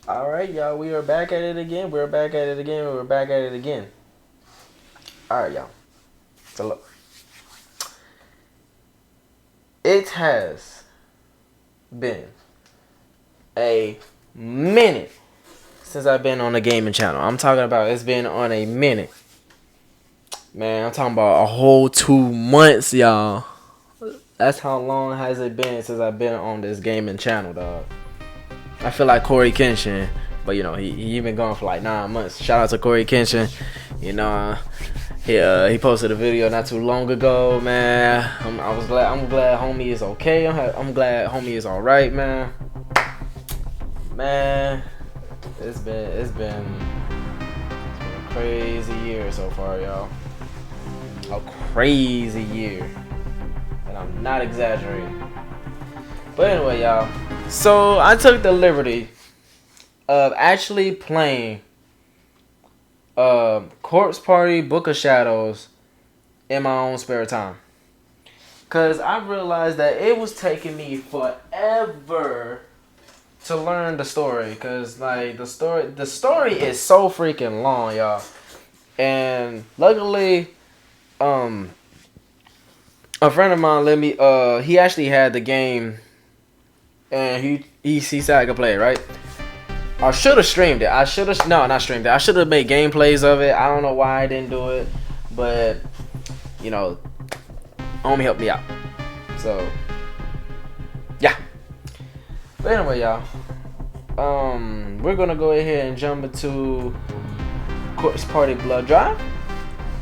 All right, y'all. We are back at it again. We're back at it again. We're back at it again. All right, y'all. So look, it has been a minute since I've been on the gaming channel. I'm talking about it's been on a minute. Man, I'm talking about a whole 2 months, y'all. That's how long has it been since I've been on this gaming channel, dog. I feel like Corey Kenshin, but you know he been gone for like 9 months. Shout out to Corey Kenshin. You know, he posted a video not too long ago, man. I'm glad homie is okay. I'm glad homie is all right, man. Man, it's been a crazy year so far, y'all. A crazy year, and I'm not exaggerating. But anyway, y'all. So I took the liberty of actually playing Corpse Party Book of Shadows in my own spare time. Cause I realized that it was taking me forever to learn the story. Cause like the story is so freaking long, y'all. And luckily, a friend of mine let me. He actually had the game, and he said I could play it, right? I should have streamed it. I should have not streamed it. I should have made gameplays of it. I don't know why I didn't do it, but you know, homie helped me out. So yeah. But anyway, y'all, we're gonna go ahead and jump into Corpse Party Blood Drive,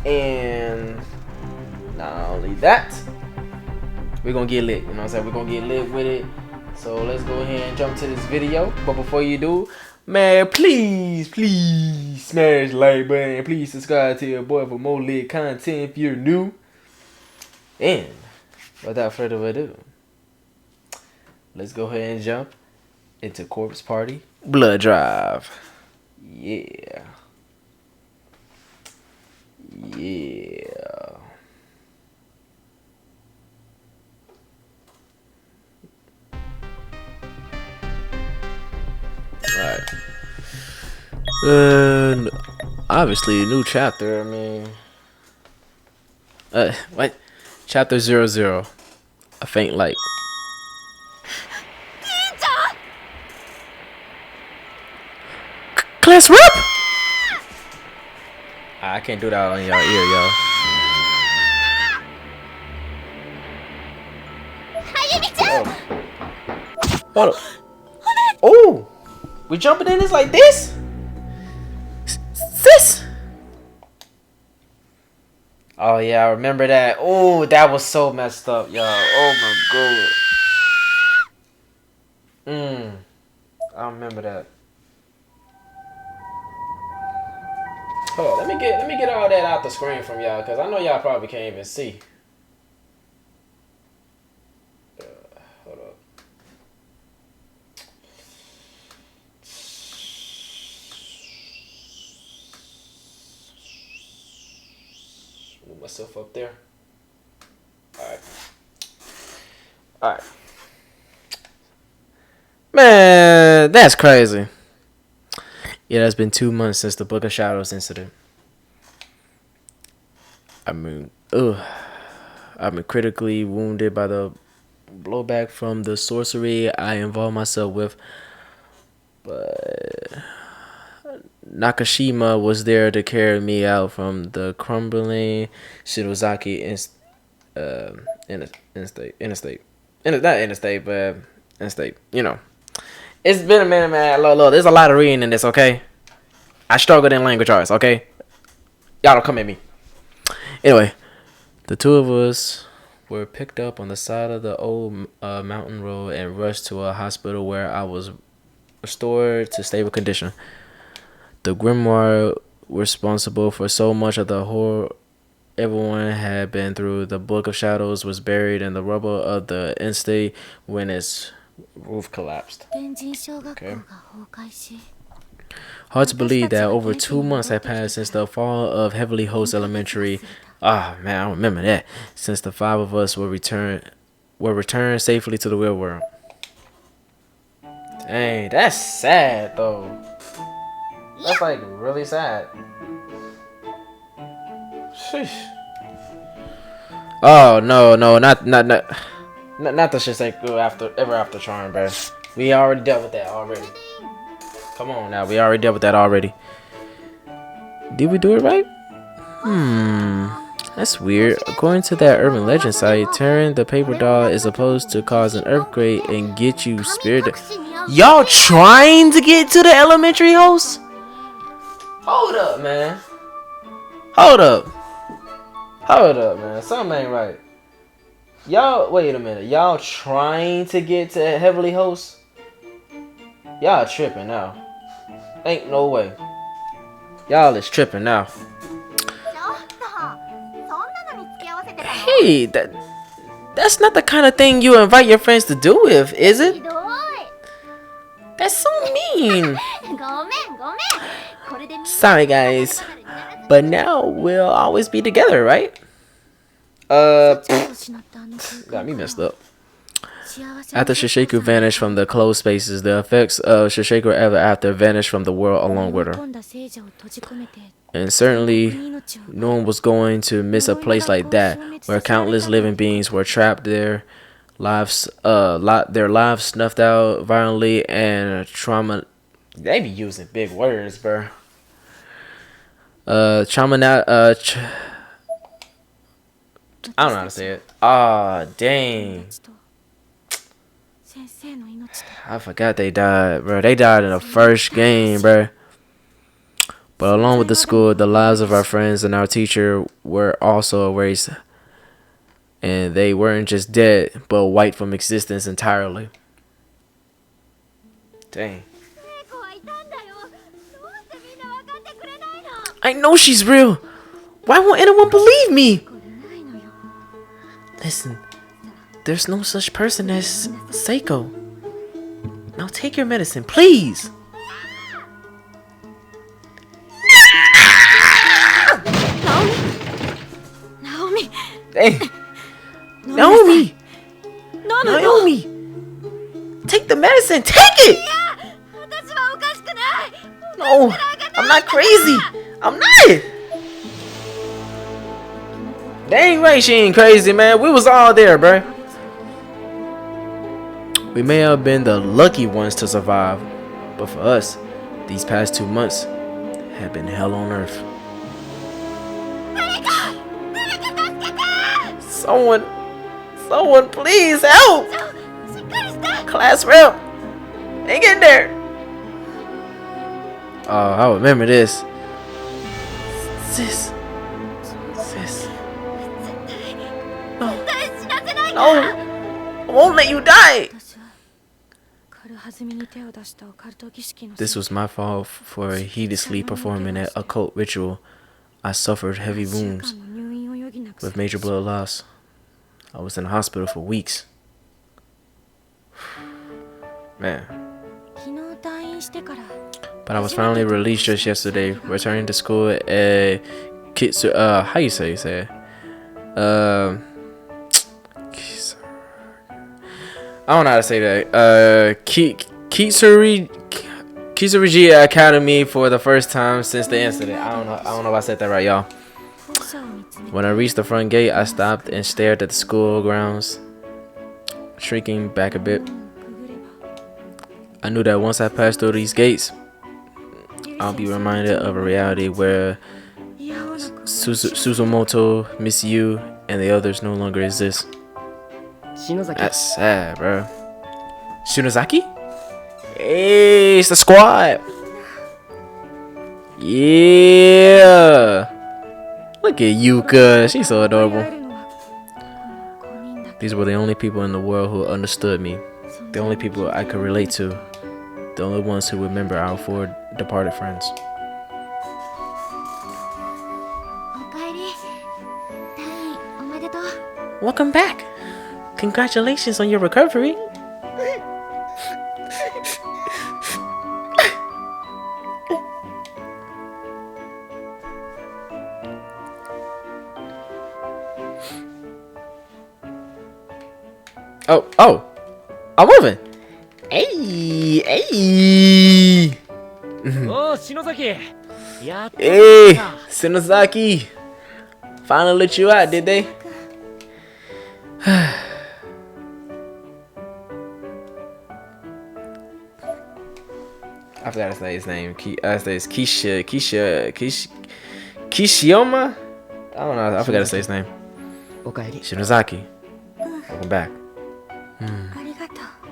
and not only that, we're gonna get lit. You know what I'm saying? We're gonna get lit with it. So let's go ahead and jump to this video. But before you do, man, please smash the like button. Please subscribe to your boy for more lit content if you're new. And without further ado, let's go ahead and jump into Corpse Party Blood Drive. Yeah. Alright. Obviously, a new chapter. I mean, what? Chapter 00. A faint light. Class rep. I can't do that on your ear, y'all. Hold up. Oh, we jumping in this like this? Sis. Oh yeah, I remember that. Oh, that was so messed up, y'all. Oh my god. I remember that. Hold on, let me get all that out the screen from y'all, cause I know y'all probably can't even see. Hold up. Move myself up there. Alright. Man, that's crazy. Yeah, it's been 2 months since the Book of Shadows incident. I mean, I've been critically wounded by the blowback from the sorcery I involved myself with. But Nakashima was there to carry me out from the crumbling Shirozaki interstate. You know, it's been a minute, man. Look, there's a lot of reading in this. Okay, I struggled in language arts. Okay, y'all don't come at me. Anyway, the two of us were picked up on the side of the old mountain road and rushed to a hospital where I was restored to stable condition. The grimoire responsible for so much of the horror everyone had been through. The Book of Shadows was buried in the rubble of the estate when its roof collapsed. Okay. Hard to believe that over 2 months had passed since the fall of Heavenly Host Elementary. Ah, man, I remember that. Since the 5 of us were returned safely to the real world. Dang, that's sad though. That's like really sad. Sheesh. Oh no, not the Shiseido after charm, bro. We already dealt with that already. Come on now, we already dealt with that already. Did we do it right? That's weird. According to that urban legend site, tearing the paper doll is supposed to cause an earthquake and get you spirited. Y'all trying to get to the elementary host? Hold up, man. Hold up, man. Something ain't right. Y'all, wait a minute. Y'all trying to get to Heavenly Host? Y'all tripping now. Ain't no way. Y'all is tripping now. Hey, that's not the kind of thing you invite your friends to do with, is it? That's so mean. Sorry, guys. But now we'll always be together, right? Got me messed up. After Shiseido vanished from the closed spaces, the effects of Shiseido Ever After vanished from the world along with her. And certainly, no one was going to miss a place like that, where countless living beings were trapped there, their lives snuffed out violently, and trauma. They be using big words, bro. I don't know how to say it. Ah, dang. I forgot they died, bro. They died in the first game, bro. But along with the school, the lives of our friends and our teacher were also erased. And they weren't just dead, but wiped from existence entirely. Dang. I know she's real. Why won't anyone believe me? Listen, there's no such person as Seiko. Now take your medicine, please. Naomi. Hey. Naomi. Take the medicine. Take it. No, I'm not crazy. I'm not. Dang right, she ain't crazy, man. We was all there, bruh. We may have been the lucky ones to survive, but for us, these past 2 months have been hell on earth. Someone, please help! Class rep, ain't get there. Oh, I remember this. Sis. No, I won't let you die. This was my fault for heedlessly performing an occult ritual. I suffered heavy wounds with major blood loss. I was in the hospital for weeks. Man. But I was finally released just yesterday, returning to school at how you say it? I don't know how to say that. Kitsurigi Academy for the first time since the incident. I don't know if I said that right, y'all. When I reached the front gate, I stopped and stared at the school grounds, shrinking back a bit. I knew that once I passed through these gates, I'll be reminded of a reality where Suzumoto, Miss Yu, and the others no longer exist. That's sad, bro. Shinozaki? Hey, it's the squad. Yeah. Look at Yuka. She's so adorable. These were the only people in the world who understood me. The only people I could relate to. The only ones who remember our 4 departed friends. Welcome back. Congratulations on your recovery. Oh, I'm moving. Hey. Oh, Shinozaki. Hey, Shinozaki. Finally let you out, did they? I forgot to say his name. It's Kishiyama? I don't know. I forgot to say his name. Shinozaki. Welcome back.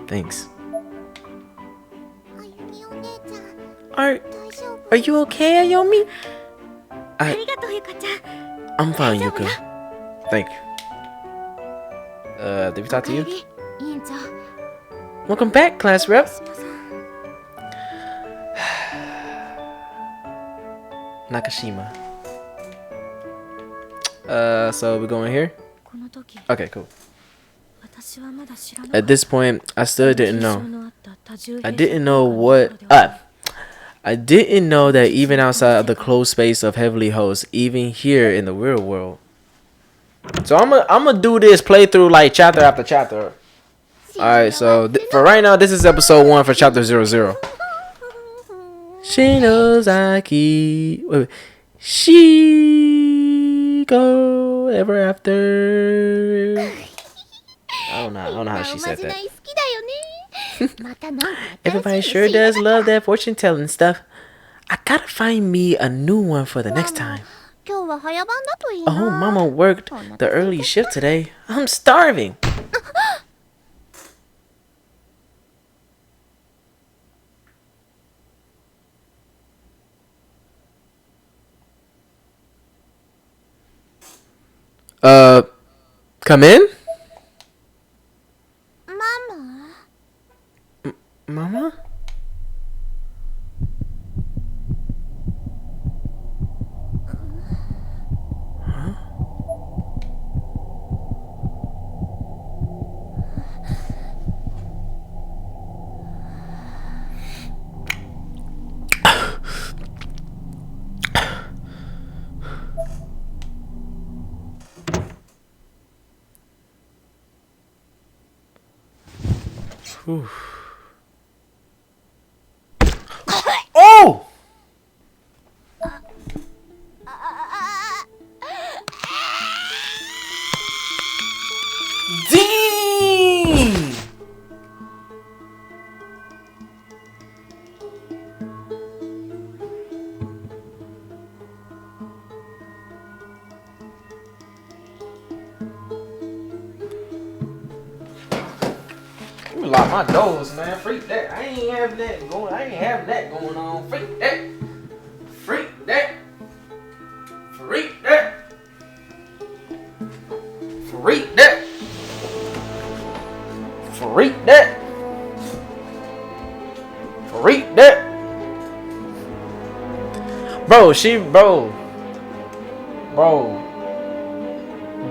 Thanks. Are you okay, Ayomi? I'm fine, Yuka. Thank you. Did we talk to you? Welcome back, class rep. Nakashima. So we're going here? Okay, cool. At this point, I still didn't know. I didn't know that even outside of the closed space of Heavenly Host, even here in the real world. So I'm gonna do this playthrough like chapter after chapter. Alright, so for right now, this is episode 1 for chapter 00. Shinozaki. Wait. She go ever after. I don't know how she said that. Everybody sure does love that fortune telling stuff. I gotta find me a new one for the next time. Oh, Mama worked the early shift today. I'm starving. Come in? Mama? Whew. Oh! Dang! Let me lock my doors, man. Freak that. I ain't having that going on. Freak that. Freak that. Freak that. Freak that. Freak that. Freak that.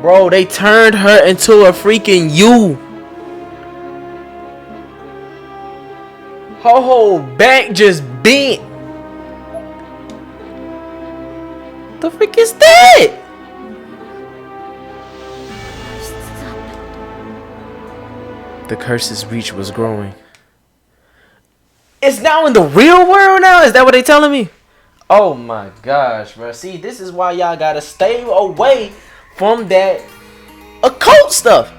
Bro, they turned her into a freaking you. Her whole back just bent. The freak is that? The curse's reach was growing. It's now in the real world now? Is that what they telling me? Oh my gosh, bro. See, this is why y'all gotta stay away from that occult stuff.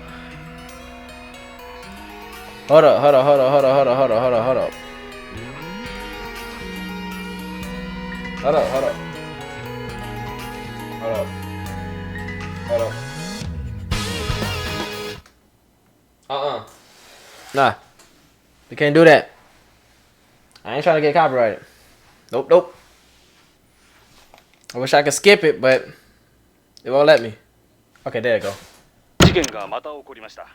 Hold up. Nah. We can't do that. I ain't trying to get copyrighted. Nope. I wish I could skip it, but it won't let me. Okay, there you go. 事件がまた起こりました。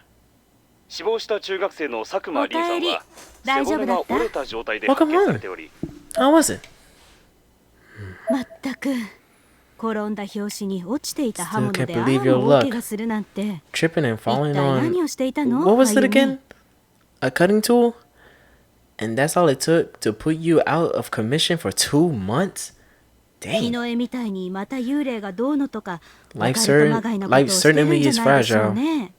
死亡した中学生の佐久間凛さんは背骨が折れた状態で発見されており、How was it? まったく転んだ拍子に落ちていた刃物 Still で can't あ believe あ your も大 luck. 怪我するなんて Tripping and 一 falling 体 on 何をしていたの what was it 歩み again? A cutting tool? And that's all it took to put you out of commission for 2 months? 日 Dang. の絵みたいにまた幽霊がどうのとかオカ Life ルトまがいなことをしてるん certainly じゃ is ないでしょう fragile. ね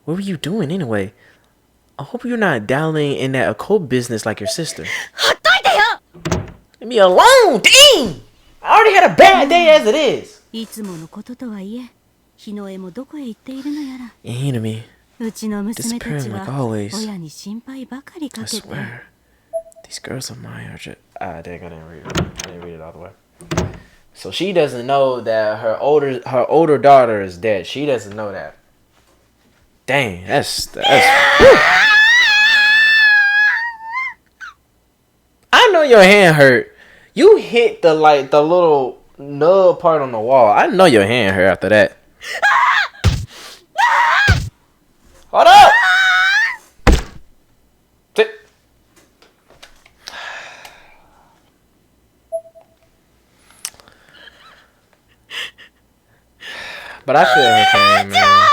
What were you doing anyway? I hope you're not dabbling in that occult business like your sister. ほっといてよ Leave me alone! Dang! I already had a bad day as it is. いつものこととはいえ日の絵もどこへ行っているのやら Enemy. うちの娘たち Disappearing は like always. 親に心配ばかりか I けて swear. These girls of mine are just... dang, I didn't read it. I didn't read it all the way. So she doesn't know that her older daughter is dead. She doesn't know that. Dang, that's I know your hand hurt. You hit the little nub part on the wall. I know your hand hurt after that. Hold up! But I feel her pain, man.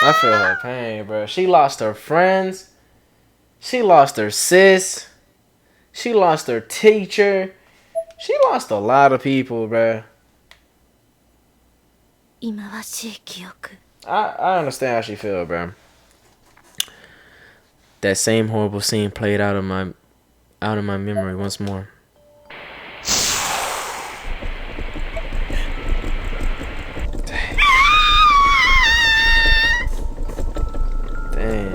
I feel her pain, bro. She lost her friends. She lost her sis. She lost her teacher. She lost a lot of people, bro. 忌まわしい記憶 I understand how she feel, bro. That same horrible scene played out of my memory once more. Dang.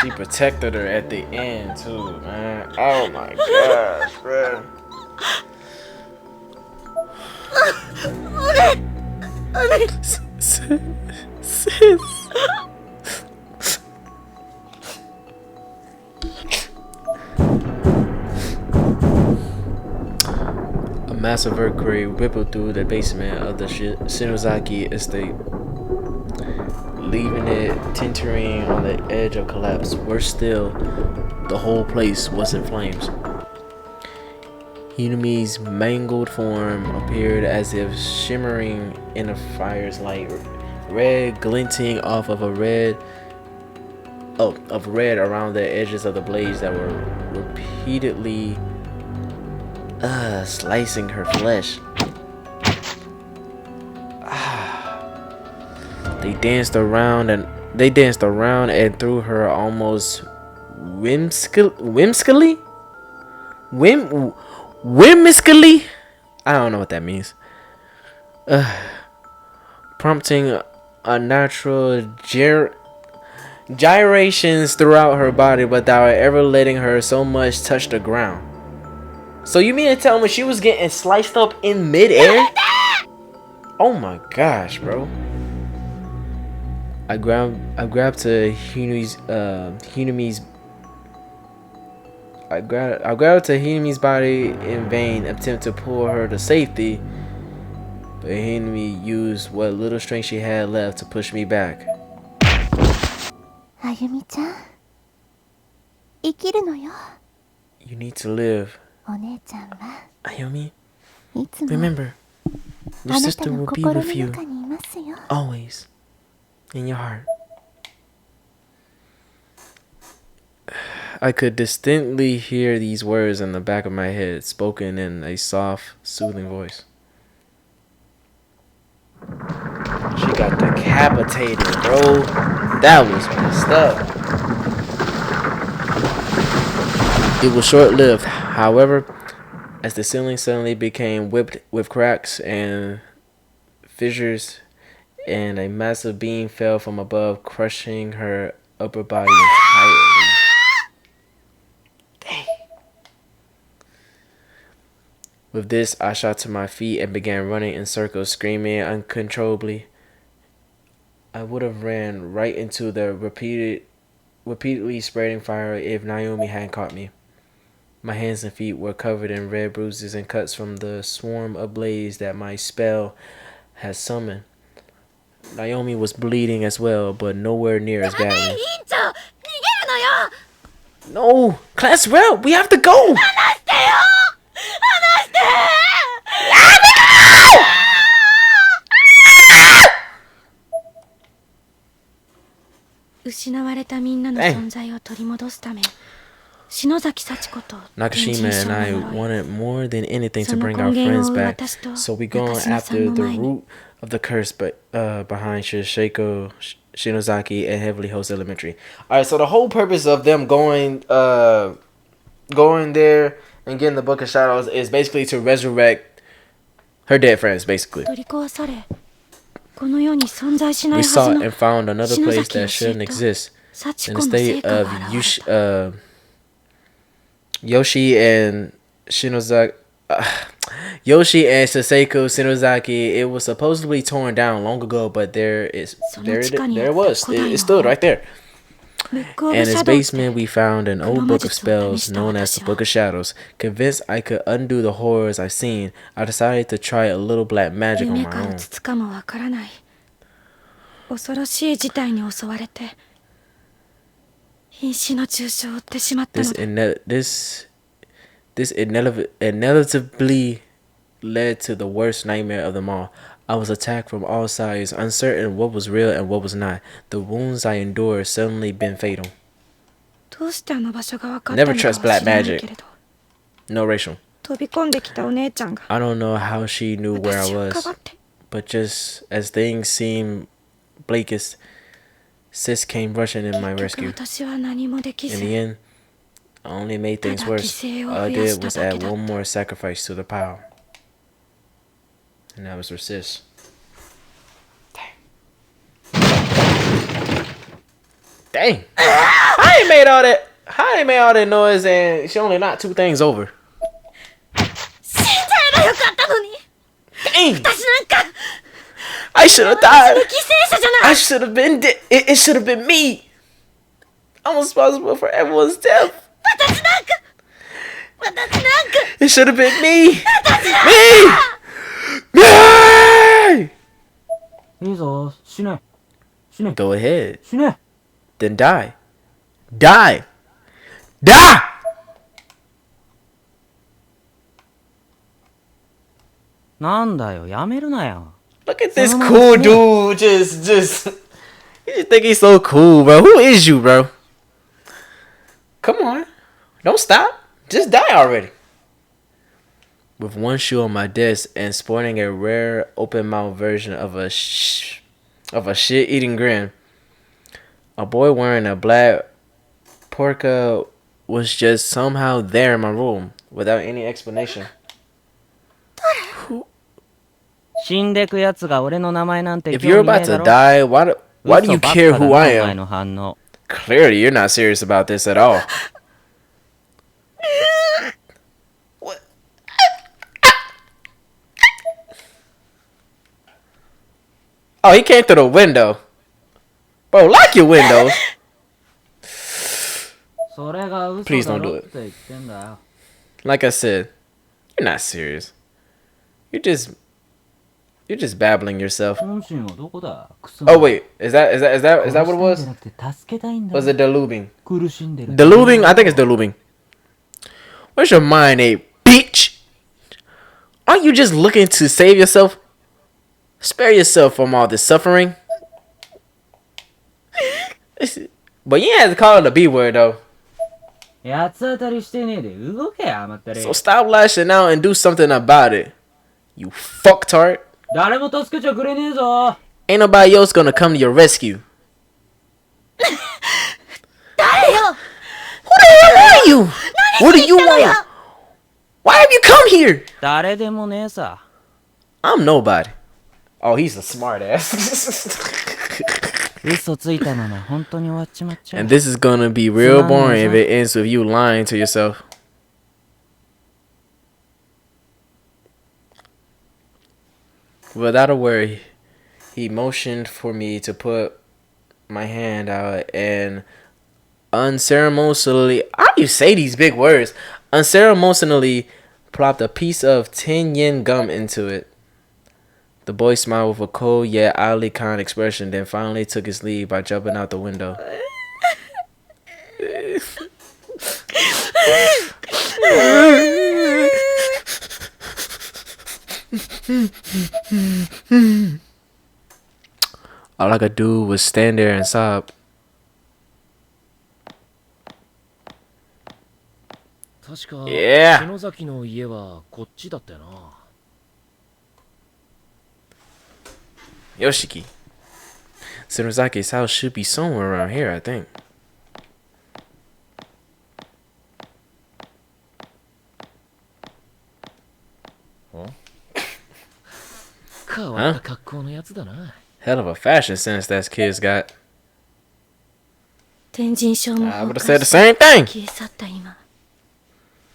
She protected her at the end too, man. Oh my gosh, bro. Sis. A massive earthquake rippled through the basement of the Shinozaki estate, leaving it teetering on the edge of collapse. Worse still, the whole place was in flames. Hinumi's mangled form appeared as if shimmering in the fire's light, red glinting off of red around the edges of the blaze that were repeatedly slicing her flesh. They danced around and threw her almost whimsically. I don't know what that means. Prompting unnatural gyrations throughout her body without ever letting her so much touch the ground. So you mean to tell me she was getting sliced up in midair? Oh my gosh, bro. I grabbed to Hinumi's body in vain, attempt to pull her to safety, but Hinumi used what little strength she had left to push me back. あゆみちゃん生きるのよ You need to live. お姉ちゃんは Ayumi, いつも remember, あ your なた sister の will be 心 with の you 中にいますよ always in your heart. I could distinctly hear these words in the back of my head, spoken in a soft, soothing voice. She got decapitated, bro. That was messed up. It was short-lived, however, as the ceiling suddenly became whipped with cracks and fissures, and a massive beam fell from above, crushing her upper body entirely. Dang. With this, I shot to my feet and began running in circles, screaming uncontrollably. I would have ran right into the repeatedly spreading fire if Naomi hadn't caught me. My hands and feet were covered in red bruises and cuts from the swarm ablaze that my spell had summoned. Naomi was bleeding as well, but nowhere near as badly. No! Class rep! We have to go! 失われたみんなの存在を取り戻すため、篠崎幸子と Nakashima and I wanted more than anything to bring our friends back, so we go after the root of the curse behind Shiseko, Shinozaki, and Heavenly Host Elementary. Alright, so the whole purpose of them going there and getting the Book of Shadows is basically to resurrect her dead friends, basically. We saw and found another place that shouldn't exist. In the state of Yoshi and Shinozaki, Yoshi and Shiseko Shinozaki, it was supposedly torn down long ago, but there it was. It stood right there. In its basement, we found an old book of spells known as the Book of Shadows. Convinced I could undo the horrors I've seen, I decided to try a little black magic on my own. This inevitably led to the worst nightmare of them all. I was attacked from all sides, uncertain what was real and what was not. The wounds I endured suddenly been fatal. Never trust black magic. No racial. I don't know how she knew where I was, but just as things seemed bleakest, Sis came rushing in my rescue. In the end, I only made things worse. All I did was add one more sacrifice to the pile. And that was her sis. Dang. I ain't made all that noise and she only knocked 2 things over. Dang. I should have died. I should have been dead. It should have been me. I'm responsible for everyone's death. It should have been me. Me. Go ahead. Then die. Die. Die. Look at this cool dude. Just. You just think he's so cool, bro. Who is you, bro? Come on. Don't stop. Just die already. With one shoe on my desk and sporting a rare open-mouth version of a shit-eating grin, a boy wearing a black parka was just somehow there in my room without any explanation. If you're about to die, why do you care who I am? Clearly, you're not serious about this at all. What? Oh, he came through the window. Bro, lock your windows. Please don't do it. Like I said, you're not serious. You're just babbling yourself. Oh wait, is that what it was? Was it delubing? Delubing? I think it's delubing. Where's your mind, bitch? Aren't you just looking to save yourself? Spare yourself from all this suffering. But you ain't have to call it a B word though. So stop lashing out and do something about it. You fucktard. Ain't nobody else gonna come to your rescue. Who the hell are you? What do you want? Why have you come here? I'm nobody. Oh, he's a smart ass. And this is gonna be real boring if it ends with you lying to yourself. Without a word, he motioned for me to put my hand out and unceremoniously, how do you say these big words? Unceremoniously plopped a piece of 10-yen gum into it. The boy smiled with a cold yet oddly kind expression, then finally took his leave by jumping out the window. All I could do was stand there and sob. 確か Yeah. 篠崎の家はこっちだったよな。 Yoshiki. Tsunozaki's house should be somewhere around here, I think. 変わった格好のやつだな。 Hell of a fashion sense that kid's got. 天神賞も I 崩 would have said the 壊し same thing. 消え去った今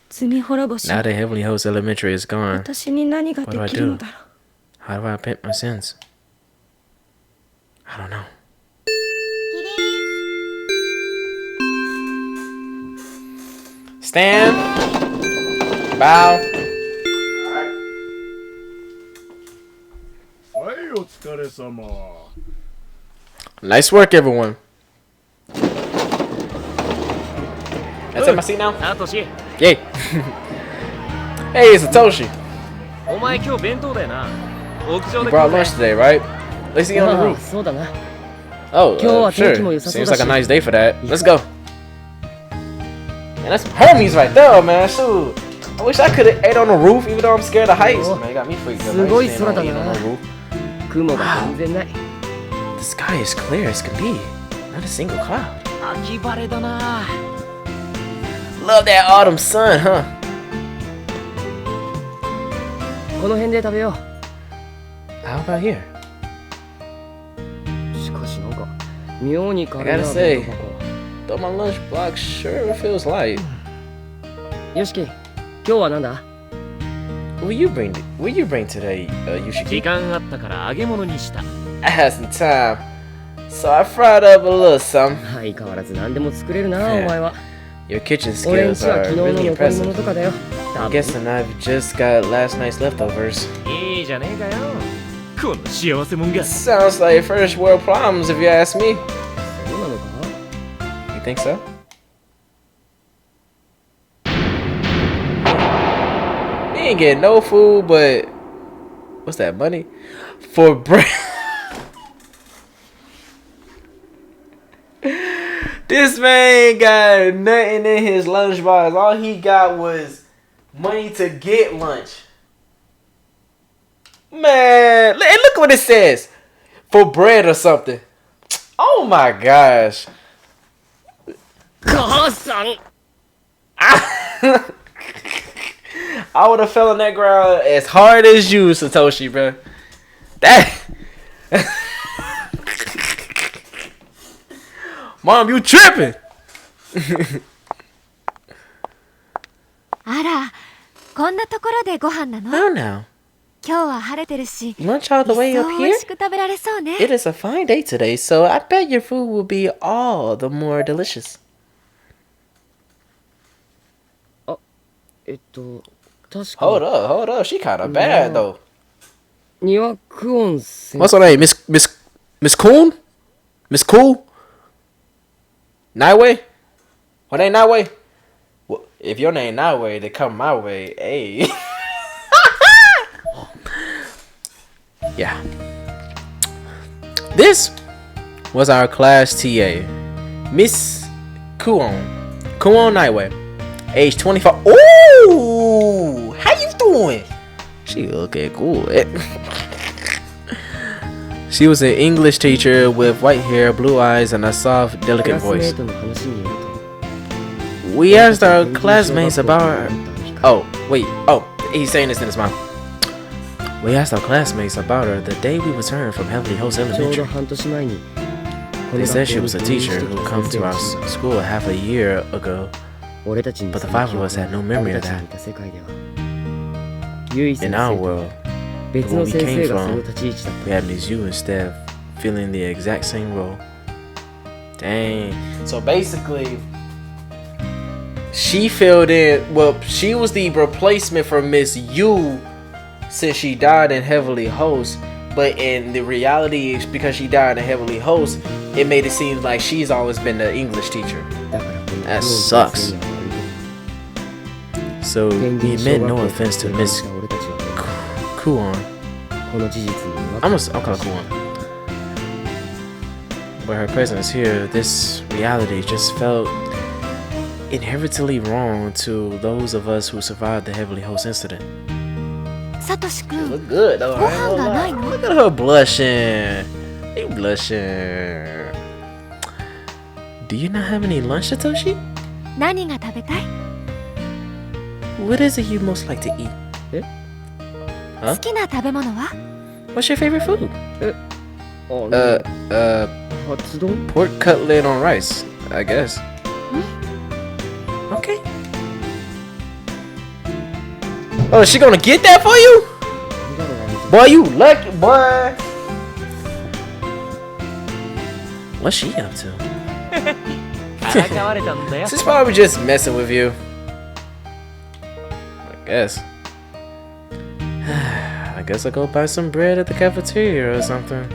罪滅ぼし Now that Heavenly Host Elementary is gone, 私に何ができるのだろう how do I repent my sins? I don't know. Stand. Bow. はい、お疲れ様。 Nice work, everyone. That's in my seat now? サトシ、 Yay. Hey, it's Satoshi. お前今日弁当だよな。屋上 You で brought 食う lunch ぜ。 today, right? Let's see on the ああ roof. そうだな。 Oh, 今日は天気も sure. 良さそう Seems だし。 like a nice day for that. Let's go. Man, that's some homies right there, man. Shoot. I wish I could have ate on the roof, even though I'm scared of heights. Oh. Man, you got me freaked out. すごい I ain't 空だ staying な。 on the roof. 雲が全然ない。 The sky is clear as can be. Not a single cloud. 秋晴れだな。 Love that autumn sun, huh? この辺で食べよ How about here? う。しかしなんか妙に軽い I な gotta say. 弁当 Though my lunch block sure feels light. 箱。よしき、今日はなんだ？ Will you bring today, 時 Yushiki? 間あったから揚げ物にした。 I had some time, so I fried up a little something. 相変わらず何でも作れるな、ねお前は。 Your kitchen 俺ん skills ちは are 昨日の really 残り impressive. 物とかだよ。多 I'm 分 guessing I've just got last night's leftovers. いいじゃねえかよ。この幸せもんが。 Sounds like first world problems if you ask me. そうなのか？ You think so? He ain't getting no food, but what's that money? For bread. This man got nothing in his lunchbox. All he got was money to get lunch. Man, look what it says. For bread or something. Oh my gosh. 母さん。 I would have fell on that ground as hard as you, Satoshi, bro. That. Mom, you tripping? あらこんなところでご飯なの No, now. 今日は晴れてるし Lunch all the 一 way 層 up 美 here? 味しく食べられそうね It is a fine day today, so I bet your food will be all the more delicious. 確 Hold か up. She kind of bad, though. 庭クオン先 What's her name? Miss Coon? Miss Cool? Nightway? What ain't Nightway? Well, if your name Nightway, then come my way. Hey. Yeah. This was our class TA, Miss Kuon Nightway, age 25. Ooh, how you doing? She looking good. She was an English teacher with white hair, blue eyes, and a soft, ク delicate ラスメ voice. ートの話によると We asked our classmates about her. Oh, wait. Oh, he's saying this in his mouth. We asked our classmates about her the day we returned from Heavenly Host ちょうど Elementary. 半年前に They said she was a teacher who come to our school half a year ago. 俺たちに But the five of us had no memory of 俺たち that. にいた世界では唯一 In の our 生徒 world, 別の先生がその立ち位置だっ we had Miss Yu instead, filling the exact same role. Dang. So basically, she filled in. Well, she was the replacement for Miss Yu since she died in Heavenly Host. But in the reality, because she died in Heavenly Host, it made it seem like she's always been the English teacher. た。だからこの That クオン sucks. 先生には悪い So と。天 he 神 meant 小 no 学 offense 校 to で Miss 俺たちは Kuon. この事実に I'll call her Kuon. But her presence here, this reality just felt inherently wrong to those of us who survived the Heavenly Host incident. サトシ君 Look good though. ご飯がない Look の at her blushing. You blushing. Do you not have any lunch, Satoshi? 何が食べたい What is it you most like to eat? Huh? 好きな食べ物は What's your favorite food? カツ丼 Pork cutlet on rice, I guess. Okay. Oh, is she gonna get that for you? Boy, you lucky, boy. What's she up to? からかわれたんだよ She's probably just messing with you. I guess. I guess I'll go buy some bread at the cafeteria or something.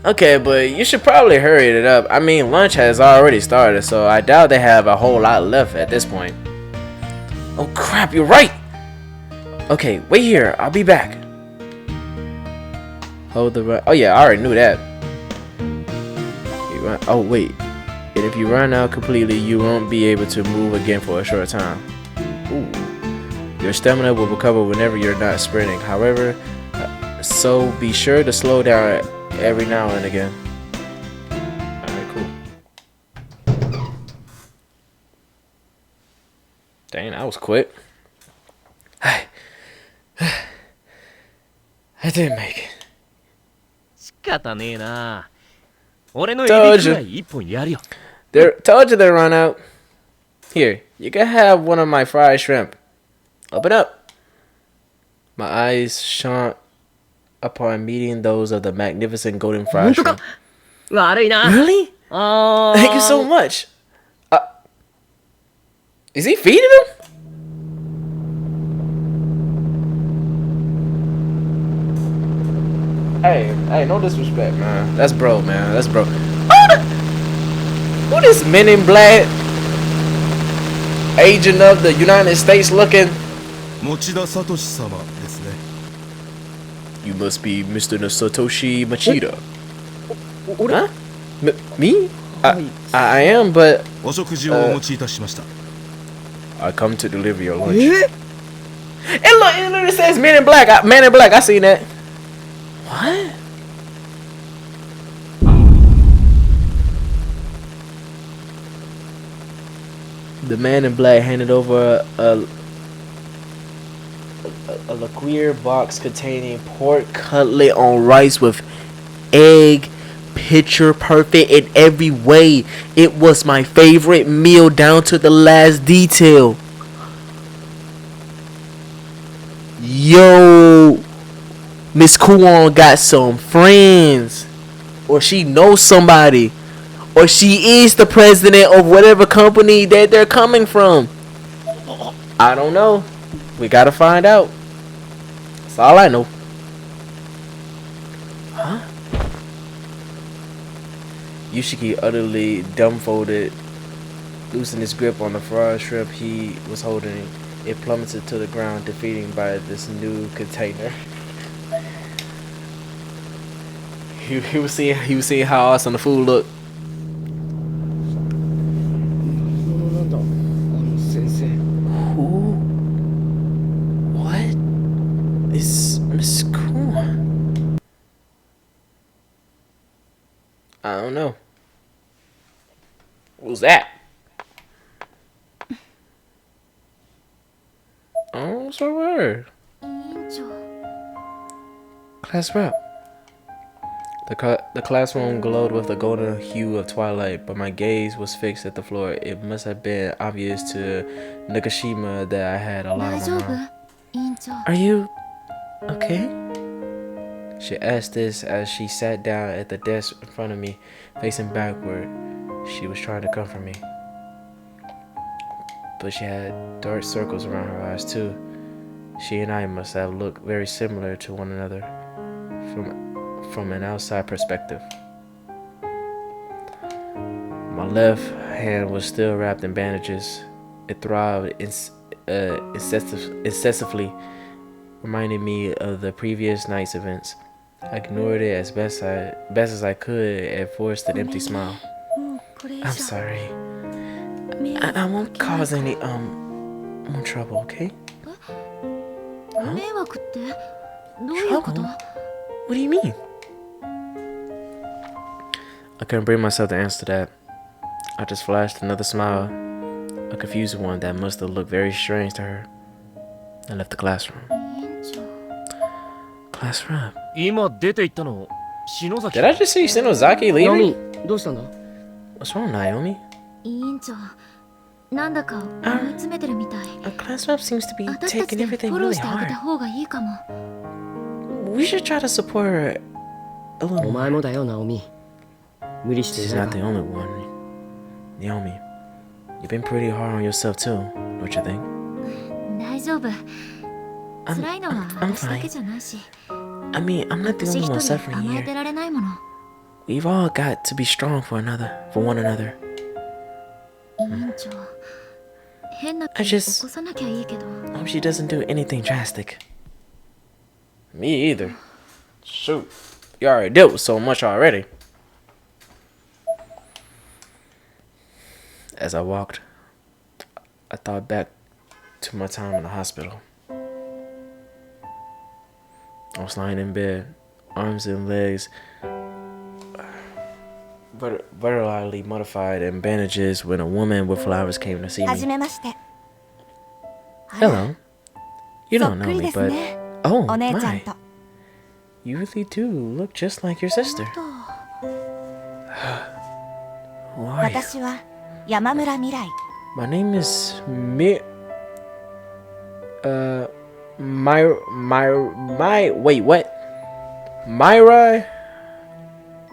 Okay, but you should probably hurry it up. I mean, lunch has already started, so I doubt they have a whole lot left at this point. Oh crap, you're right! Okay, wait here, I'll be back. Hold the run. Oh yeah, I already knew that. You run. Oh wait, and if you run out completely, you won't be able to move again for a short time. Ooh. Your stamina will recover whenever you're not sprinting. However, so be sure to slow down every now and again. Alright, cool. Dang, that was quick. I didn't make it. 仕方ねえな俺のエビくらい一本やるよ Told you they run out. Here, you can have one of my fried shrimp. Open up. My eyes shone upon meeting those of the magnificent golden fried 本当 shrimp. か悪いな Really? あ Thank you so much. Is he feeding him? Hey, no disrespect, man. That's bro, man. That's bro. Who this Men in Black agent of the United States looking? 持田聡様ですね。 You must be Mr. Satoshi Machida. 俺 Huh? Me? I am, but お食事をお持ちいたしました。 I come to deliver your lunch. And look, it literally says Men in Black. Man in Black. I seen that. What? The Man in Black handed over a liqueur box containing pork cutlet on rice with egg, picture perfect in every way. It was my favorite meal down to the last detail. Yo, Miss Kuon got some friends, or she knows somebody, or she is the president of whatever company that they're coming from. I don't know. We gotta find out. That's all I know. Huh? Yushiki utterly dumbfolded, loosened his grip on the fried shrimp he was holding. It plummeted to the ground, defeating by this new container. He was seeing how awesome the food looked. なんだあの先生 Who? What is Miss Kuon? I don't know. What was that? Oh, what's her word? 委員長 Class rep. The classroom glowed with the golden hue of twilight, but my gaze was fixed at the floor. It must have been obvious to Nakashima that I had a lot 大 on 丈 my 夫 mind. 委員長 Are you okay? She asked this as she sat down at the desk in front of me, facing backward. She was trying to comfort me. But she had dark circles around her eyes too. She and I must have looked very similar to one another from an outside perspective. My left hand was still wrapped in bandages. It throbbed excessively, reminding me of the previous night's events. I ignored it as best as I could and forced an empty smile. もうこれ以 I'm 上 sorry. I won't cause any more trouble, okay? 迷惑ってどういうこと？ Trouble? What do you mean? I couldn't bring myself to answer that. I just flashed another smile, a confused one that must have looked very strange to her, and left the classroom. 委員長。 Classroom. 今出て行ったの篠崎 Did I just see Shinozaki ナ leaving? ミどうしたんだ？ What's wrong, Naomi? 委員長、なんだか追い詰めてるみたい。 Our class rep seems to be 私たち taking で everything フォロー really してあげた hard. 方がいいかも。 We should try to support her a お little 前 more. もだよナオミ。無理して She's ない not か the only one. Naomi, you've been pretty hard on yourself too, don't you think? 大丈夫。 I'm, 辛いのは I'm 私だけ fine. じゃないし。 I mean, I'm not the 私 only 一 one 人 suffering 甘えて here. られないもの。 We've all got to be strong for one another. 委員長、変な I 気起 just こさなきゃいいけど。 hope she doesn't do anything drastic. Me either. Shoot. You already dealt with so much already. As I walked, I thought back to my time in the hospital. I was lying in bed, arms and legs vertically modified in bandages when a woman with flowers came to see はじ me. めまして。 Hello. You そ don't っく know り me, です but ね。 oh お姉ちゃん my, と。 you really do look just like your sister. Who are you? 私は山村未来。 My name is wait, what?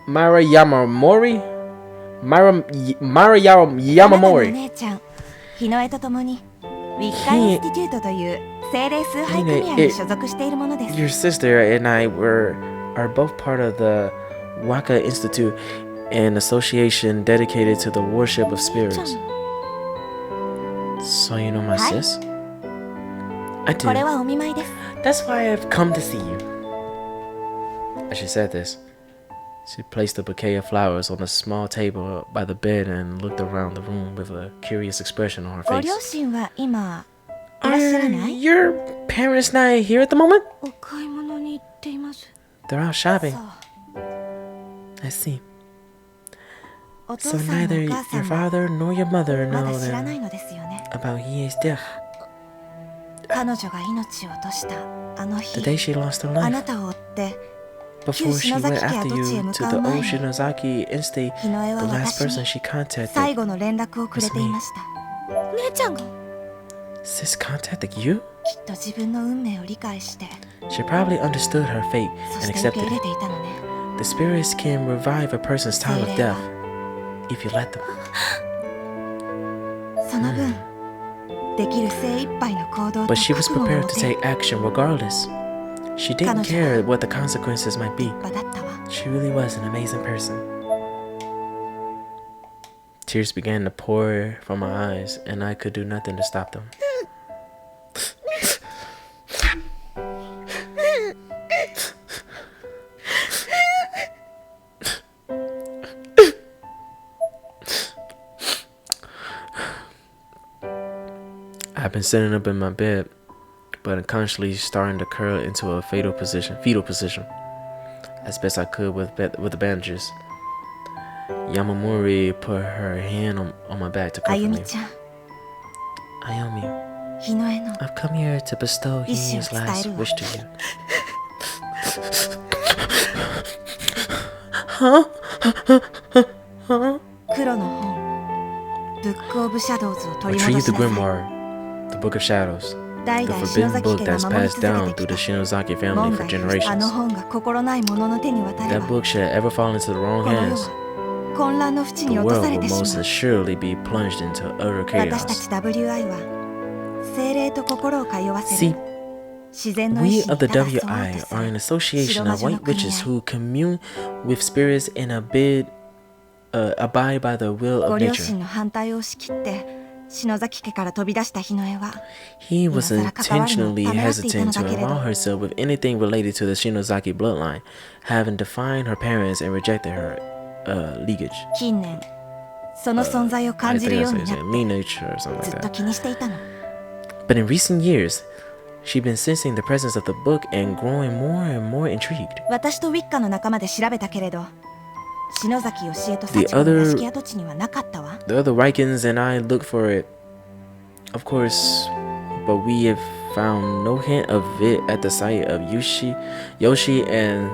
Myra Yamamori? Myra あなたのお Yamamori. 姉ちゃん、日の絵とともにウィッカインスティテュートという精霊崇拝組合に所属しているものです。 Your sister and I are both part of the Waka Institute, an association dedicated to the worship of spirits. So you know my Hi. sis? I これ do. はお見舞いです。 That's why I've come to see you. As she said this, she placed a bouquet of flowers on a small table by the bed and looked around the room with a curious expression on her ご face. 両親は今いらっしゃら Are ない？ your parents not here at the moment? お買い物に行っています。 They're out shopping. そう。 I see. お So 父さんも neither お母さ your んも father nor your mother ま know だ知らな them いのですよね。 about Hie's death. 彼女が命を落としたあの The 日、 day she lost her あな life. たを追って Before she went Shinozaki after Adochi you へ向 to か the う前に Oshinozaki in-state, 日の絵 the は last 私 person に she contacted. 最後の連絡をくれていました。姉ちゃんが Sis contacted you? きっと自分の運命を理解して、 She probably understood her fate そ and して受け accepted 入れ it. ていたのね。 The spirits can revive a person's time of death if you let them. その分、できる精一杯の行動と But she 覚 was 悟を持 prepared っ to て take action regardless. She didn't care what the consequences might be. 立派だったわ。 She really was an amazing person. Tears began to pour from my eyes, and I could do nothing to stop them. I've been sitting up in my bed, but unconsciously starting to curl into a fetal position, as best I could with the bandages. Yamamori put her hand on my back to あ comfort ゆ me. みちゃん、 Ayumi, 日の絵の I've come here to bestow Wish Himi's you last style. wish to you. Huh? 黒の本、ブックオブシャドウズを取り戻 Retrieve し the なさい。 Grimoire, the Book of Shadows, 代 the 々 forbidden 篠崎 book 家が that's 守り passed 続け down て through き the た。 Shinozaki family 門 for が許すあ generations. の本が心ない者の手に渡れ That ば、 book should ever fall into the こ wrong の世 hands. は混乱の淵 The に落とさ world れ will てし most まう。 assuredly be plunged into utter 私た chaos. ち WI は精霊と心を通わせ See, る自然の意 we 志 of に the ただ沿おう WI とす are る an association of white witches 白魔女の who commune with spirits and abide by the will ご of 両 nature. 親の反対を押し切って篠崎家から飛び出した日の絵は He was 今更関わるのを intentionally ためらっていた hesitant の to だけれど involve herself with anything related to the Shinozaki bloodline, having defied her parents and rejected her lineage. 近年その存在を感じるようになって mean nature or something ず like っと that. 気にしていたの。 But in recent years, she'd been sensing the presence of the book and growing more and more intrigued. 私とウィッカの仲間で調べたけれど、篠崎義恵と幸子の屋敷跡地にはなかったわ。 The other Rikens and I looked for it, of course, but we have found no hint of it at the site of Yoshi and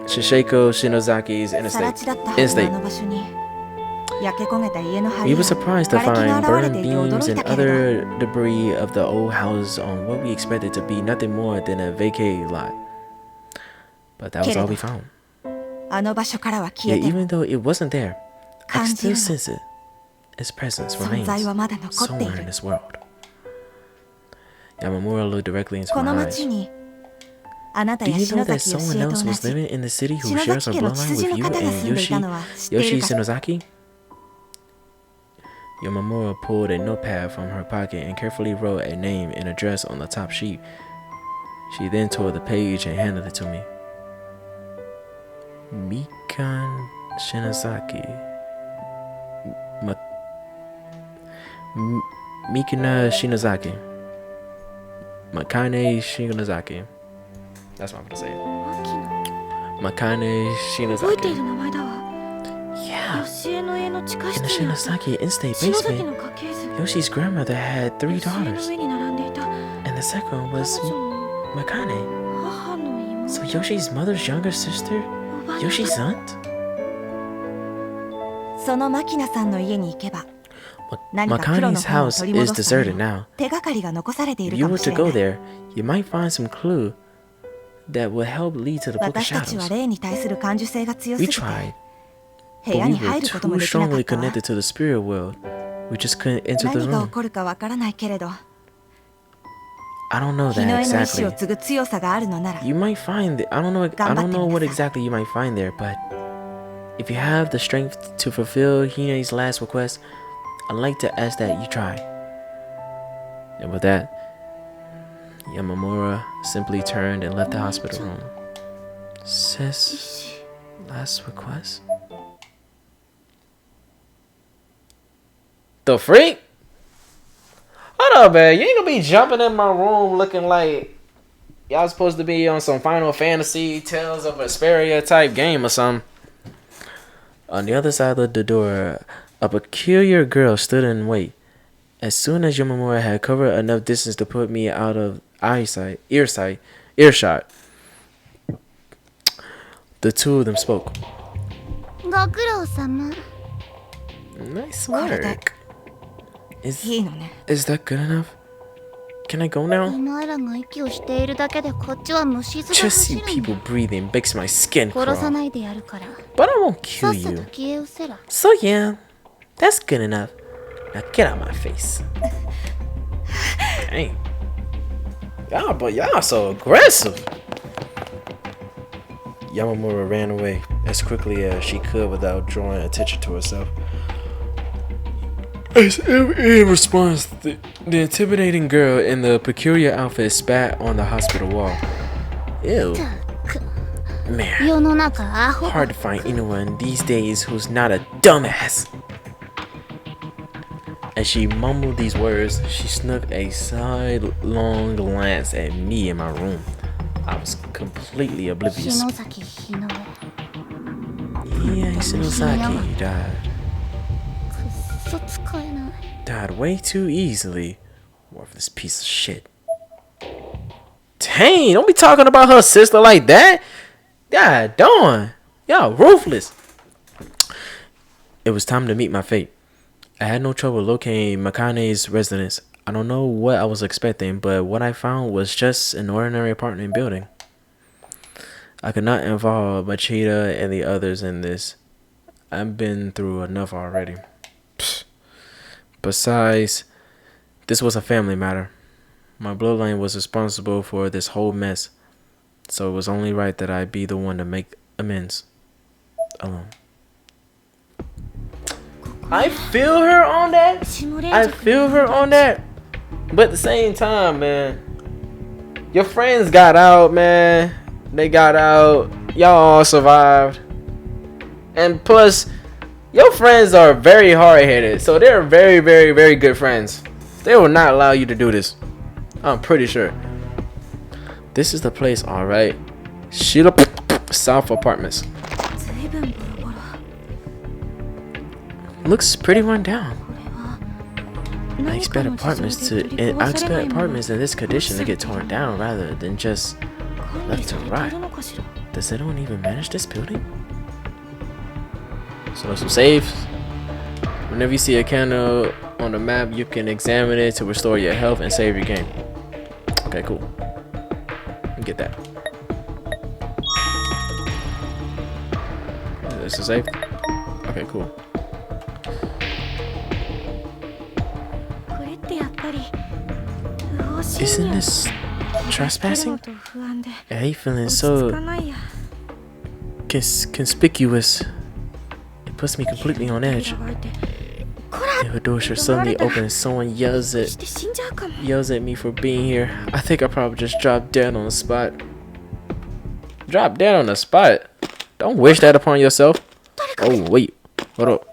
Shisheko Shinozaki's さら interstate. 地だったはずのあの場所に焼け焦げた家の梁 We や were surprised to 瓦礫 find が現れ burned ていて beams 驚い and たけれど、 other debris of the old house on what we expected to be nothing more than a vacate lot. But that was all we found. あの場所からは消 Yet えても even though it wasn't there, I 感 can じる still の。 sense it. Its presence 存在は remains まだ残ってい somewhere in る。 this world. Yamamura looked directly into この my 町 eyes. にあなた Do や you know 篠 that 崎義 someone 恵と else 同 was じ living in the city who 篠 shares 崎 a 家の bloodline 血筋 with の you 方が and 住んでいたのは知ってい Yoshi るかしら。 Shinozaki? Yamamura pulled a notepad from her pocket and carefully wrote a name and address on the top sheet. She then tore the page and handed it to me. Mikan Shinozaki. Mikuna Shinozaki. Makane Shinozaki. That's what I'm gonna say. Makane 覚えてい Shinozaki. る名前だわ。 Yeah. 義恵の家の地下 In 室 the にあった Shinozaki in-state 篠崎 basement, の家系図。 Yoshi's grandmother had 3義恵の daughters, 上に並んでいた and the second one 彼 was 女の Makane. 母の妹。 So Yoshi's mother's younger sister? おばあの Yoshi's aunt? そのマキナさんの家に行けば何か黒の Makane's 本を house 取り is 戻すため deserted の now. 手がかりが残されてい If る you かも were し to れ go ない there, you might find some clue that will help lead to the Book of 私たちは Shadows. 霊に対する感受性が強す We ぎて tried, 部 but 屋 we に were 入ることも too できなか strongly ったわ connected to the spirit world. We just couldn't enter the 何が起 room. こるかわからないけれど I don't know 日の that 絵の意志を exactly. 継ぐ強さがあるのなら You might find it. I don't know. I don't know what 頑張ってみなさい。 exactly you might find there, but if you have the strength to fulfill Hine's last request, I'd like to ask that you try. And with that, Yamamura simply turned and left the hospital room. Sis, last request? The freak? Hold up, man. You ain't gonna be jumping in my room looking like y'all supposed to be on some Final Fantasy Tales of Vesperia type game or something. On the other side of the door, a peculiar girl stood in wait. As soon as Yamamura had covered enough distance to put me out of earshot, the two of them spoke. ご苦労様。 Nice これで work. Is いいのね is that good enough? Can I go now? お前らが息をしているだけでこっちは虫唾が Just 走 see る people の。 breathing makes my skin 殺さ crawl. ないでやるから。 But I won't さ kill っさと you. 消え失せら。 So yeah, that's good enough. Now get out my face. Dang. Y'all so aggressive. Yamamura ran away as quickly as she could without drawing attention to herself. As in response, the intimidating girl in the peculiar outfit spat on the hospital wall. Ew. Man, 世の中アホ hard to find anyone these days who's not a dumbass. As she mumbled these words, she snuck a sidelong glance at me in my room. I was completely oblivious. 篠崎日の Yeah, Shinosaki died. くっそ使えない。 Died way too easily. Worthless piece of shit. Dang, don't be talking about her sister like that. God darn. Y'all ruthless. It was time to meet my fate. I had no trouble locating Makane's residence. I don't know what I was expecting, but what I found was just an ordinary apartment building. I could not involve Machida and the others in this. I've been through enough already. Pfft. Besides, this was a family matter. My bloodline was responsible for this whole mess, so it was only right that I be the one to make amends. Alone. I feel her on that. 下連 I 続 feel her on that. But at the same time, man, your friends got out, man. They got out. Y'all all survived. And plus, Your friends are very hard-headed, so they're very, very, very good friends. They will not allow you to do this. I'm pretty sure. This is the place, all right. Shira South Apartments. 随分ボロボロ。 Looks pretty run down. これは I 何か expect の事 apartments 情で to 取り I 壊されな expect いもの apartments in this condition to get torn down rather than just 管 left 理さ to れてい rot. るのかしら。 Does anyone even manage this building? So there's some saves. Whenever you see a candle on the map, you can examine it to restore your health and save your game. Okay, cool. Get that. This is safe. Okay, cool. これってやっぱり不法侵 Isn't 入。 this やってる trespassing? のと不安で I hate feeling 落ち着 so かないや。 conspicuous. It puts me completely on edge. 扉が開いて If a door should suddenly open and someone yells し at て死んじゃうかも。 yells at me for being here, I think I probably just drop dead on the spot. Drop dead on the spot? Don't wish that upon yourself. Oh wait, hold up.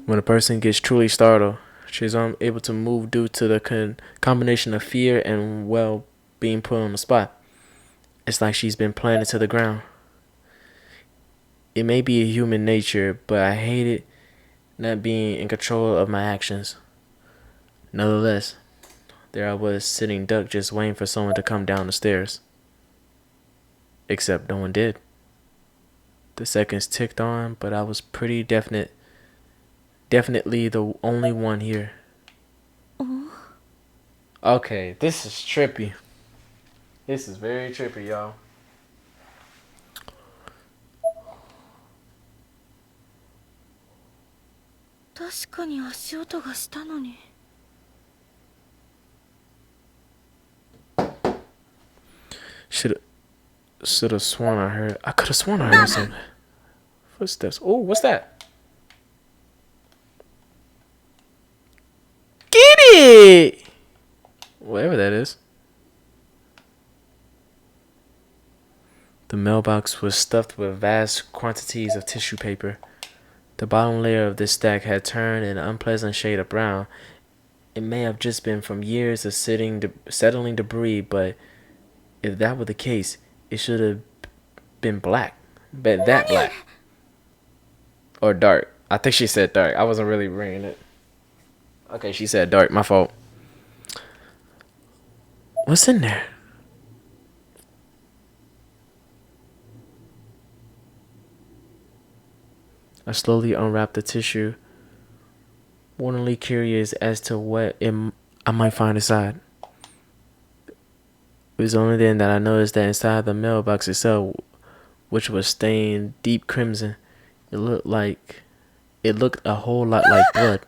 When a person gets truly startled, she is unable to move due to the combination of fear and, well, being put on the spot. It's like she's been planted to the ground. It may be a human nature, but I hate it not being in control of my actions. Nonetheless, there I was sitting duck just waiting for someone to come down the stairs. Except no one did. The seconds ticked on, but I was pretty definitely the only one here. Okay, this is trippy. This is very trippy, y'all. Should have sworn I could have sworn I heard some footsteps. Oh, what's that? Get it! Whatever that is. The mailbox was stuffed with vast quantities of tissue paper. The bottom layer of this stack had turned an unpleasant shade of brown. It may have just been from years of settling debris, but if that were the case, it should have been black. Bet that black. Or dark. I think she said dark. I wasn't really reading it. Okay, she said dark. My fault. What's in there? I slowly unwrapped the tissue, wonderingly curious as to what I might find inside. It was only then that I noticed that inside the mailbox itself, which was stained deep crimson, it looked a whole lot like blood.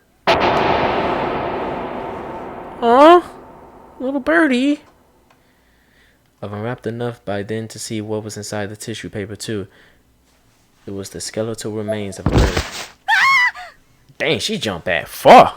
Aw, little birdie. I've unwrapped enough by then to see what was inside the tissue paper too. It was the skeletal remains of a bird. Dang, she jumped that far.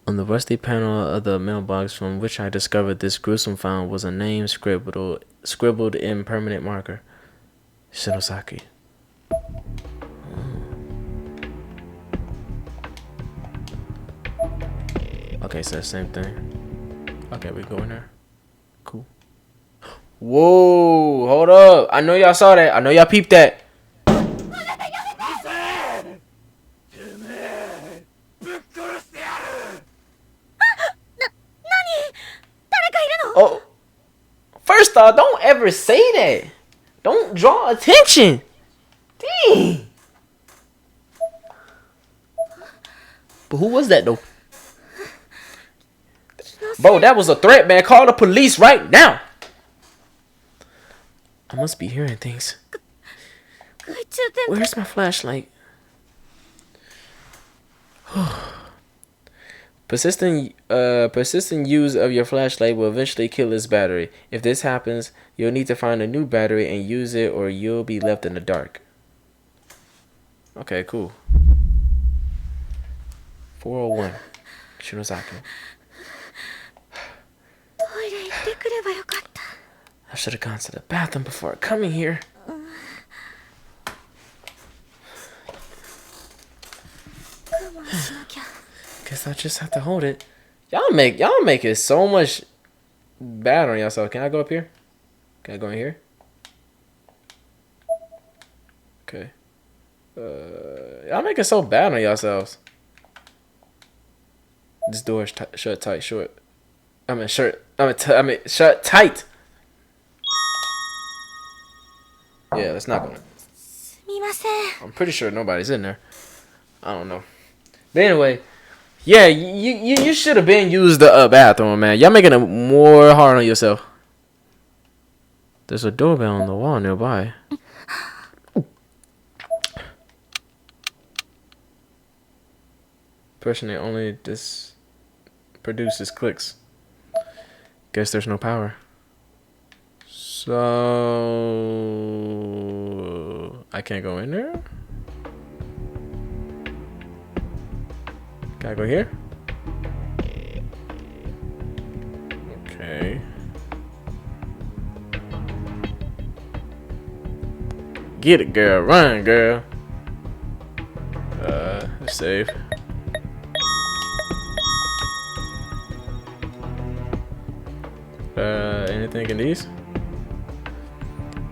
On the rusty panel of the mailbox from which I discovered this gruesome find was a name scribbled in permanent marker. Shinosaki. Okay, so same thing. Okay, we go in there. Cool. Whoa, hold up. I know y'all saw that. I know y'all peeped that. Oh, first off, don't ever say that. Don't draw attention. Dang. But who was that though? Bro, that was a threat, man. Call the police right now. I must be hearing things. 懐中電灯 Where's my flashlight? Persistent use of your flashlight will eventually kill its battery. If this happens, you'll need to find a new battery and use it, or you'll be left in the dark. Okay, cool. 401. Shinozaki. トイレ行ってくればよかった I should have gone to the bathroom before coming here. 我慢しなきゃ Guess I just have to hold it. Y'all make it so much bad on yourself. Can I go up here? Can I go in here? Okay. Y'all make it so bad on yourselves. This door is shut tight. Shut tight. Yeah, let's not go. すみません I'm pretty sure nobody's in there. I don't know. But anyway, yeah, you should have been used the bathroom, man. Y'all making it more hard on yourself. There's a doorbell on the wall nearby. Personally, only this produces clicks. Guess there's no power. So I can't go in there? Can I go here? Okay. Get it, girl. Run, girl. Save. Anything in these?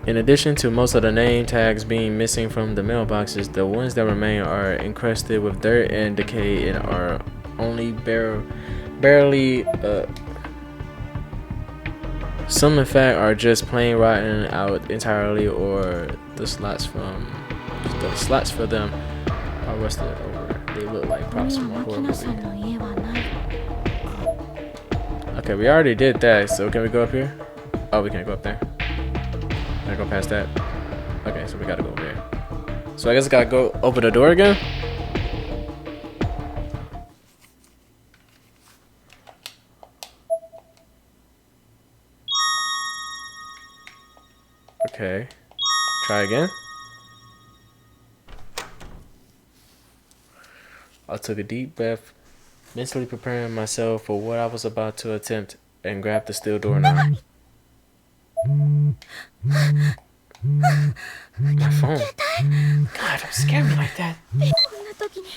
In addition to most of the name tags being missing from the mailboxes, the ones that remain are encrusted with dirt and decay and are only barely some in fact are just plain rotten out entirely, or the slots for them are rusted over. They look like props from a horror 牧野さん movie. の家はない Okay, we already did that, so can we go up here? Oh, we can't go up there. Can I go past that? Okay, so we gotta go over there. So I guess I gotta go open the door again? Okay. Try again. I took a deep breath, mentally preparing myself for what I was about to attempt, and grabbed the steel doorknob. My phone. God, don't scare me like that. こんな時に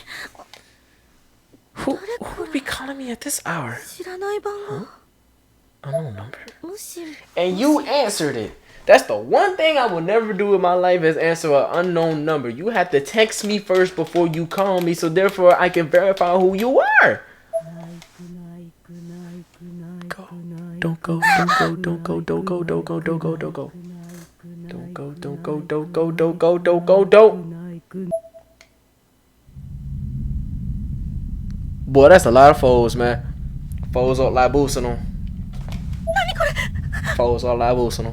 Who would be calling me at this hour? 知らない番号 Unknown number. もし And you answered it. That's the one thing I will never do in my life is answer an unknown number. You have to text me first before you call me, so therefore I can verify who you are. Go. Don't go, don't go, don't go, don't go, don't go, don't go, don't go. Don't go, don't go, don't go, don't go, don't go, don't. Boy, that's a lot of foes, man. Foes are like boosting Foes are like boosting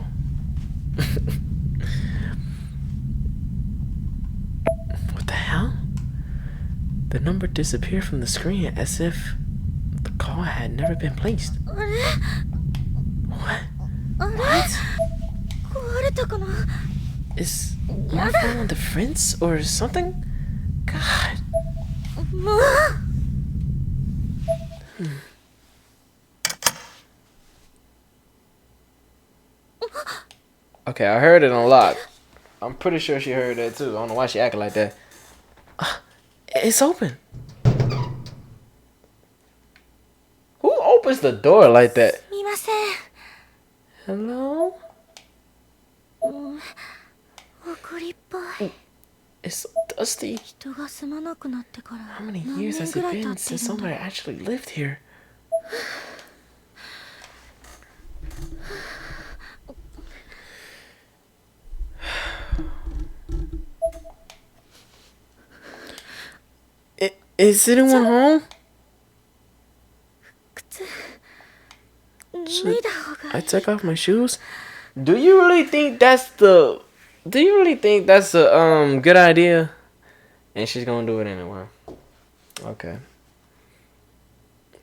What the hell? The number disappeared from the screen as if the call had never been placed. あれ What? あれ What? 壊れたかな Is my phone on the fence or something? God. もう Okay, I heard it unlock. I'm pretty sure she heard that too. I don't know why she acting like that. It's open. Who opens the door like that? すみません Hello? 怒りっぽい It's so dusty. 人が住まなくなってから How many 何 years 年 has ぐ it らい経 been って since いるんだ somebody ろう actually lived here? Is anyone home? 脱いだ方が I take off my shoes? Do you really think that's the Do you really think that's a good idea? And she's gonna do it anyway. Okay.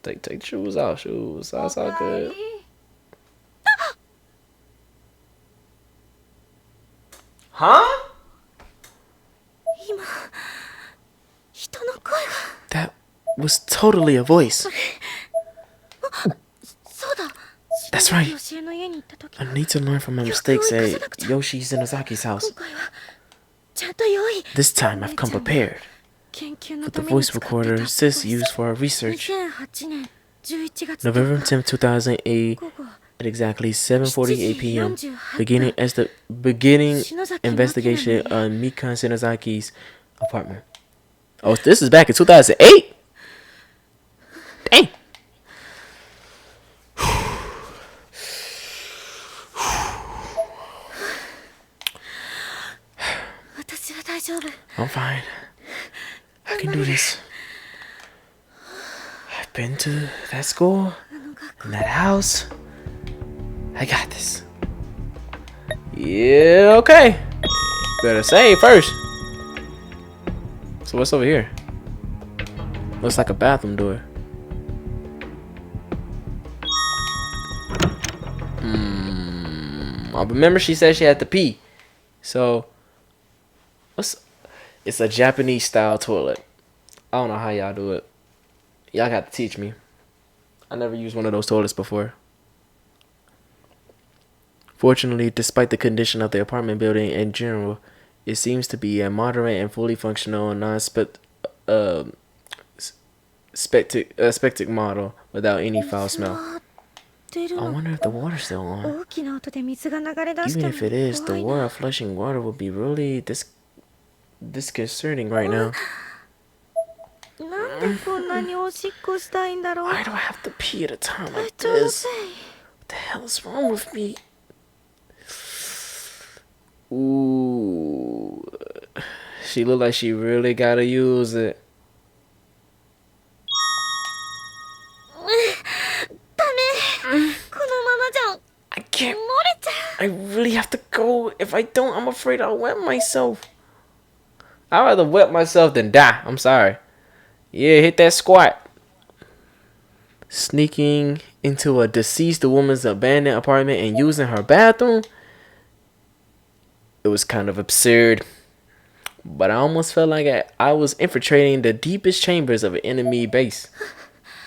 Take shoes off, shoes. That's all good. Huh? 今人の声が That was totally a voice. そうだ That's right. 教えの家に行った時 I need to learn from my mistakes at Yoshi Shinozaki's house. 今回はちゃんと用意 This time I've come prepared. 研究の With た the めに voice 使って recorder た Sis used for our research. 2008年11月 November 10th, 2008, 午後 at exactly 7:48 p.m., beginning investigation on Mikan Shinozaki's apartment. Oh, this is back in 2008? Dang. 私は大丈夫 I'm fine. I can do this. I've been to that school, in that house. I got this. Yeah, okay. Better save first. So what's over here? Looks like a bathroom door. I remember she said she had to pee. So it's a Japanese style toilet. I don't know how y'all do it. Y'all got to teach me. I never used one of those toilets before. Fortunately, despite the condition of the apartment building in general, it seems to be a moderate and fully functional spectic model without any foul smell. I wonder if the water's still on. 大きな音で水が流れ出して Even も if it is, the 怖い war な of flushing water would be really disconcerting right now. なんでこんなにおしっこしたいんだろう Why do I have to pee at a time めっ like ちゃうる this? せい What the hell is wrong with me? Ooh. She look like she really gotta use it. ダメこのままじゃ I 漏 can't. れちゃ I really have to go. If I don't, I'm afraid I'll wet myself. I'd rather wet myself than die. I'm sorry. Yeah, hit that squat. Sneaking into a deceased woman's abandoned apartment and using her bathroom. It was kind of absurd. But I almost felt like I was infiltrating the deepest chambers of an enemy base.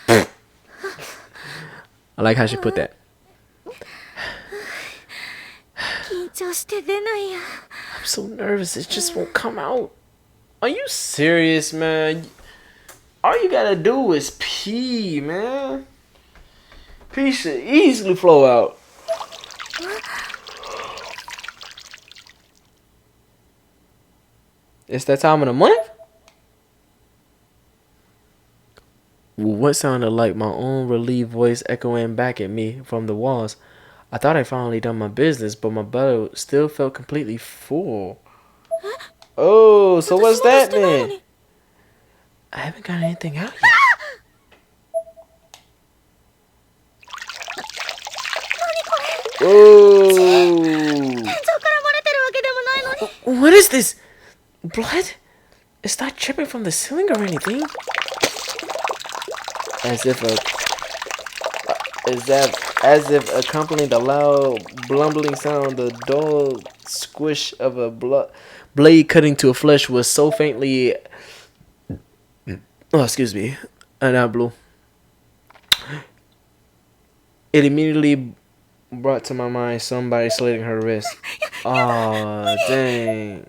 I like how she put that. う緊張して出ないや I'm so nervous, it just won't come out. Are you serious, man? All you gotta do is pee, man. Pee should easily flow out. It's that time of the month? What sounded like my own relieved voice echoing back at me from the walls. I thought I finally done my business, but my belly still felt completely full. Oh, so what's that then? I haven't got anything out yet. Oh. 天井から漏れてるわけでもないのに What is this? Blood? It's not dripping from the ceiling or anything. As if accompanying the loud blumbling sound, the dull squish of a blade cutting to a flesh was so faintly. Oh, excuse me, not blue. It immediately brought to my mind somebody slitting her wrist. Oh, dang.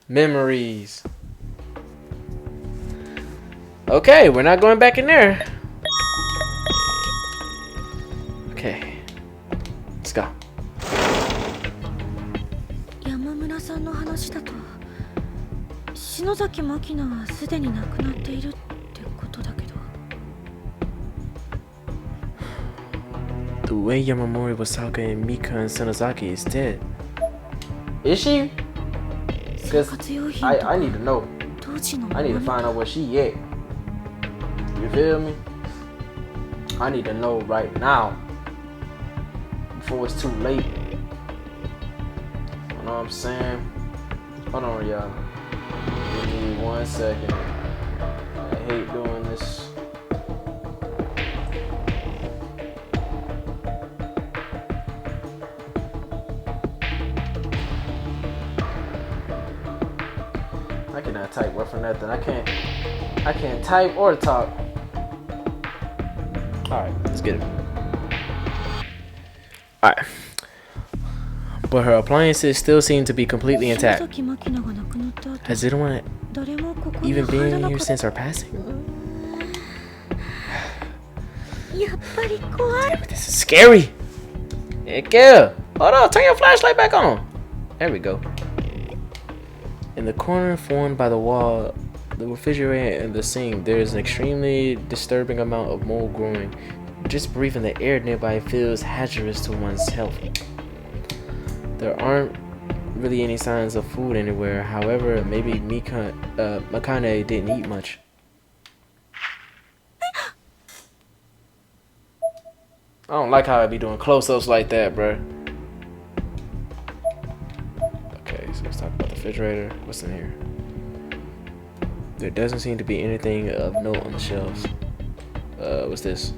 Memories. Okay, we're not going back in there. Okay. Let's go. 山村さんの話だと篠崎真希菜はすでに亡くなっているってことだけど The way Yamamori was talking, Mika and Sonozaki is dead. Is she? 生活用品 I need to know. 当時の I need to find out where she at. You feel me? I need to know right now. Before it's too late. know what I'm saying? Hold on, y'all. Give me 1 second. I hate doing this. I cannot type worth for nothing. I can't type or talk. Alright, let's get it. Alright. But her appliances still seem to be completely intact. 篠崎真希菜が亡くなった後 Has anyone 誰もここに even 入 been らなか here った since her passing? やっぱり怖い This is scary. Heck yeah. Hold on, turn your flashlight back on. There we go. In the corner formed by the wall, the refrigerator and the sink, there is an extremely disturbing amount of mold growing. Just breathing the air nearby feels hazardous to one's health. There aren't really any signs of food anywhere. However, maybe Makane didn't eat much. I don't like how I be doing close-ups like that, bruh. Okay, so let's talk about the refrigerator. What's in here? There doesn't seem to be anything of note on the shelves. What's this?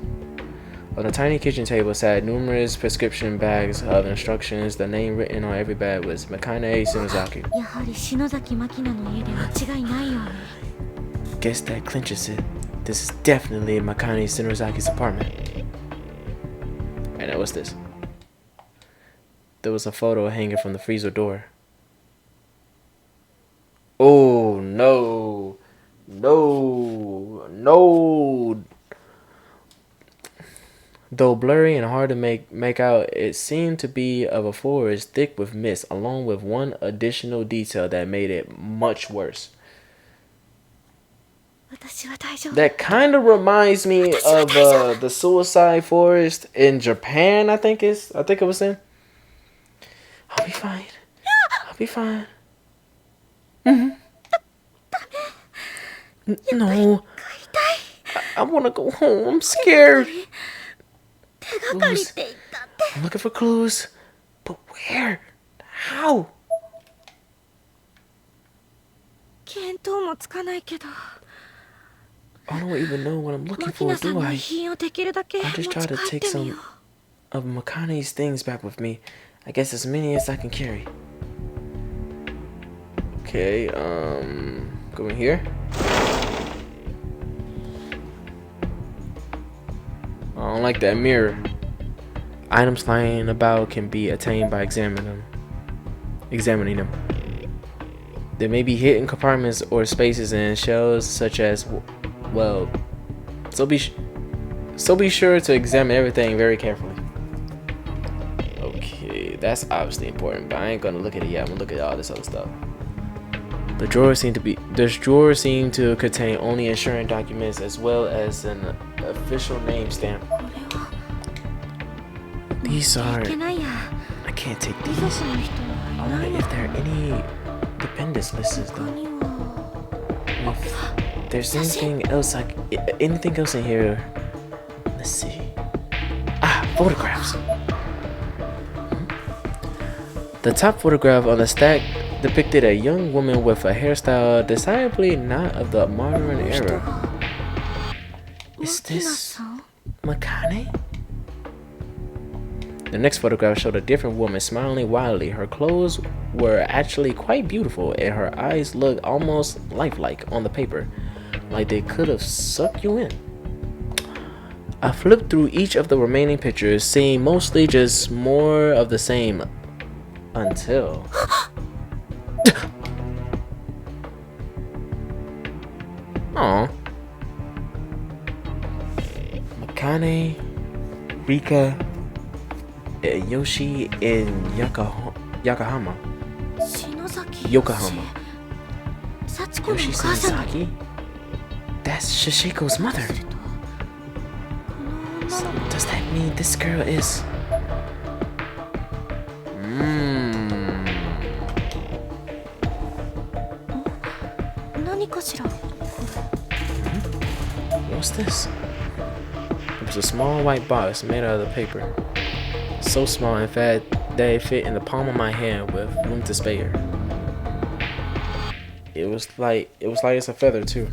On a tiny kitchen table sat numerous prescription bags of instructions. The name written on every bag was Makane Shinozaki. やはり篠崎真希菜の家で間違いないように Guess that clinches it. This is definitely Makane Shinozaki's apartment. And now what's this? There was a photo hanging from the freezer door. Oh no. No. No. Though blurry and hard to make out, it seemed to be of a forest thick with mist, along with one additional detail that made it much worse. 私は大丈夫 That kind of reminds me of the suicide forest in Japan. I think it was in. I'll be fine. I'll be fine. No. I want to go home. I'm scared. 手がかりって言ったって I'm looking for clues. But where? How? 見当もつかないけど I don't even know what I'm looking マキ for, ナさん do の I? 遺品をできるだけ I 持 just ち try to 帰 take ってみよ some of Makane's things back with me. I guess as many as I can carry. Okay, go in here. I don't like that mirror. Items lying about can be attained by examining them. There may be hidden compartments or spaces in shelves such as, well, so be sure to examine everything very carefully. Okay, that's obviously important, but I ain't gonna look at it yet. I'm gonna look at all this other stuff. The drawers seem to contain only insurance documents as well as an official name stamp. うこれは These い are けないや I can't take 遺 these. 族の人 I はいない wonder の if there are any dependents listed 他 though. には If there's anything else in here. Let's see. Ah, photographs. The top photograph on the stack depicted a young woman with a hairstyle decidedly not of the modern この人 era. が Is マキナ this さん Makane? The next photograph showed a different woman smiling wildly. Her clothes were actually quite beautiful, and her eyes looked almost lifelike on the paper, like they could have sucked you in. I flipped through each of the remaining pictures, seeing mostly just more of the same, until... Aw. Makane, Rika, Yoshi in Yokohama. 篠崎 Yokohama. 幸子のお Yoshi 母さん Shinzaki? That's Shishiko's mother. この女 So の does that mean this girl is...子何かしら What's this? It was a small white box made out of the paper. So small, in fact, that fit in the palm of my hand with room to spare. It was like it's a feather too.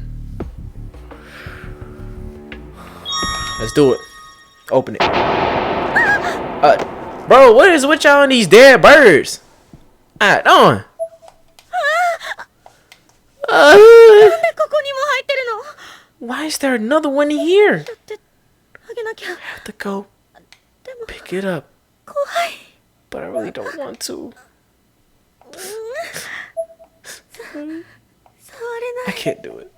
Let's do it. Open it. Bro, what is with y'all and these dead birds? Alright, on. なんでここにも入ってるの？ Why is there another one here? だってあげなきゃ。 I have to go でも pick it up, 怖い。 but I really don't want to. 触れな I い。 can't do it.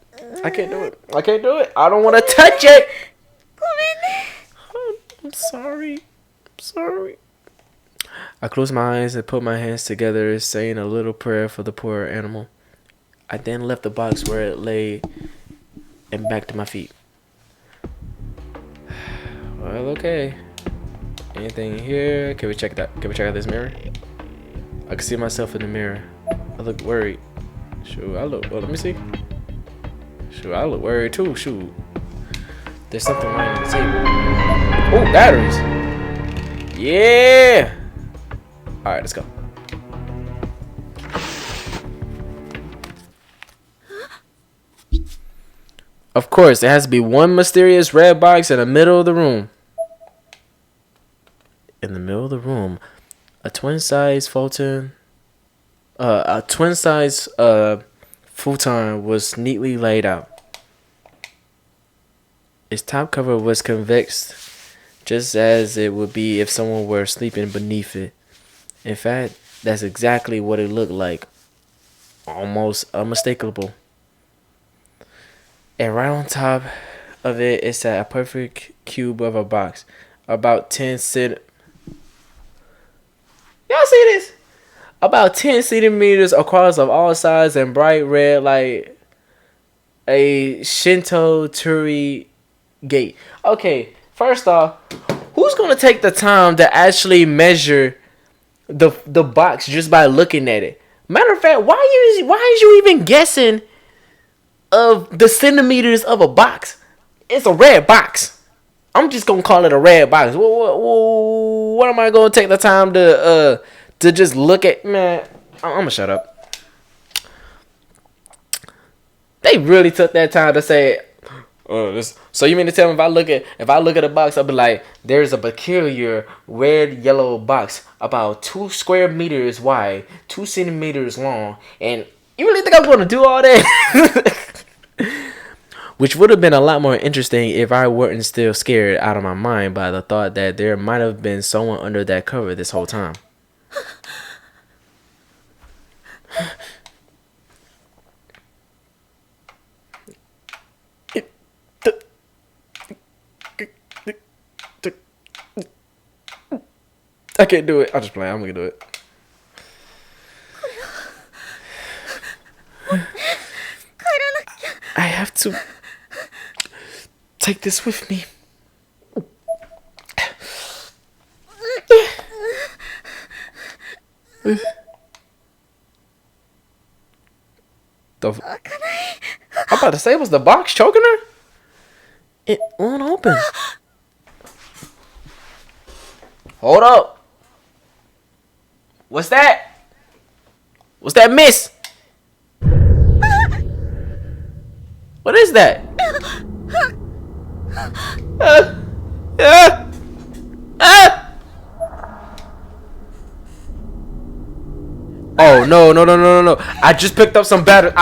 I can't do it. I can't do it. I don't want to touch it. ごめんね。 I'm sorry. I'm sorry. I closed my eyes and put my hands together, saying a little prayer for the poor animal. I then left the box where it lay and back to my feet. Well, okay. Anything here? Can we check that? Can we check out this mirror? I can see myself in the mirror. I look worried. Shoot, I look. Well, let me see. Shoot, I look worried too. Shoot. There's something right on the table. Oh, batteries. Yeah. All right, let's go. Of course, there has to be one mysterious red box in the middle of the room. In the middle of the room, a twin-size futon was neatly laid out. Its top cover was convex, just as it would be if someone were sleeping beneath it. In fact, that's exactly what it looked like. Almost unmistakable. And right on top of it, it sat a perfect cube of a box, about 10 centimeters. Y'all see this? About 10 centimeters across, of all sides, and bright red like a Shinto Torii gate. Okay, first off, who's gonna take the time to actually measure the box just by looking at it? Matter of fact, why is you even guessing of the centimeters of a box? It's a red box. I'm just gonna call it a red box. What am I gonna take the time to just look at? Man, I'm gonna shut up. They really took that time to say, so you mean to tell me if I look at a box, I'll be like, there's a peculiar red yellow box about 2 square meters wide, 2 centimeters long, and you really think I'm gonna do all that? Which would have been a lot more interesting if I weren't still scared out of my mind by the thought that there might have been someone under that cover this whole time. I can't do it. I'll just play. I'm gonna do it. I have to take this with me. I'm about to say, was the box choking her? It won't open. Hold up. What's that? What's that, miss? What is that? Oh no. I just picked up some batteries.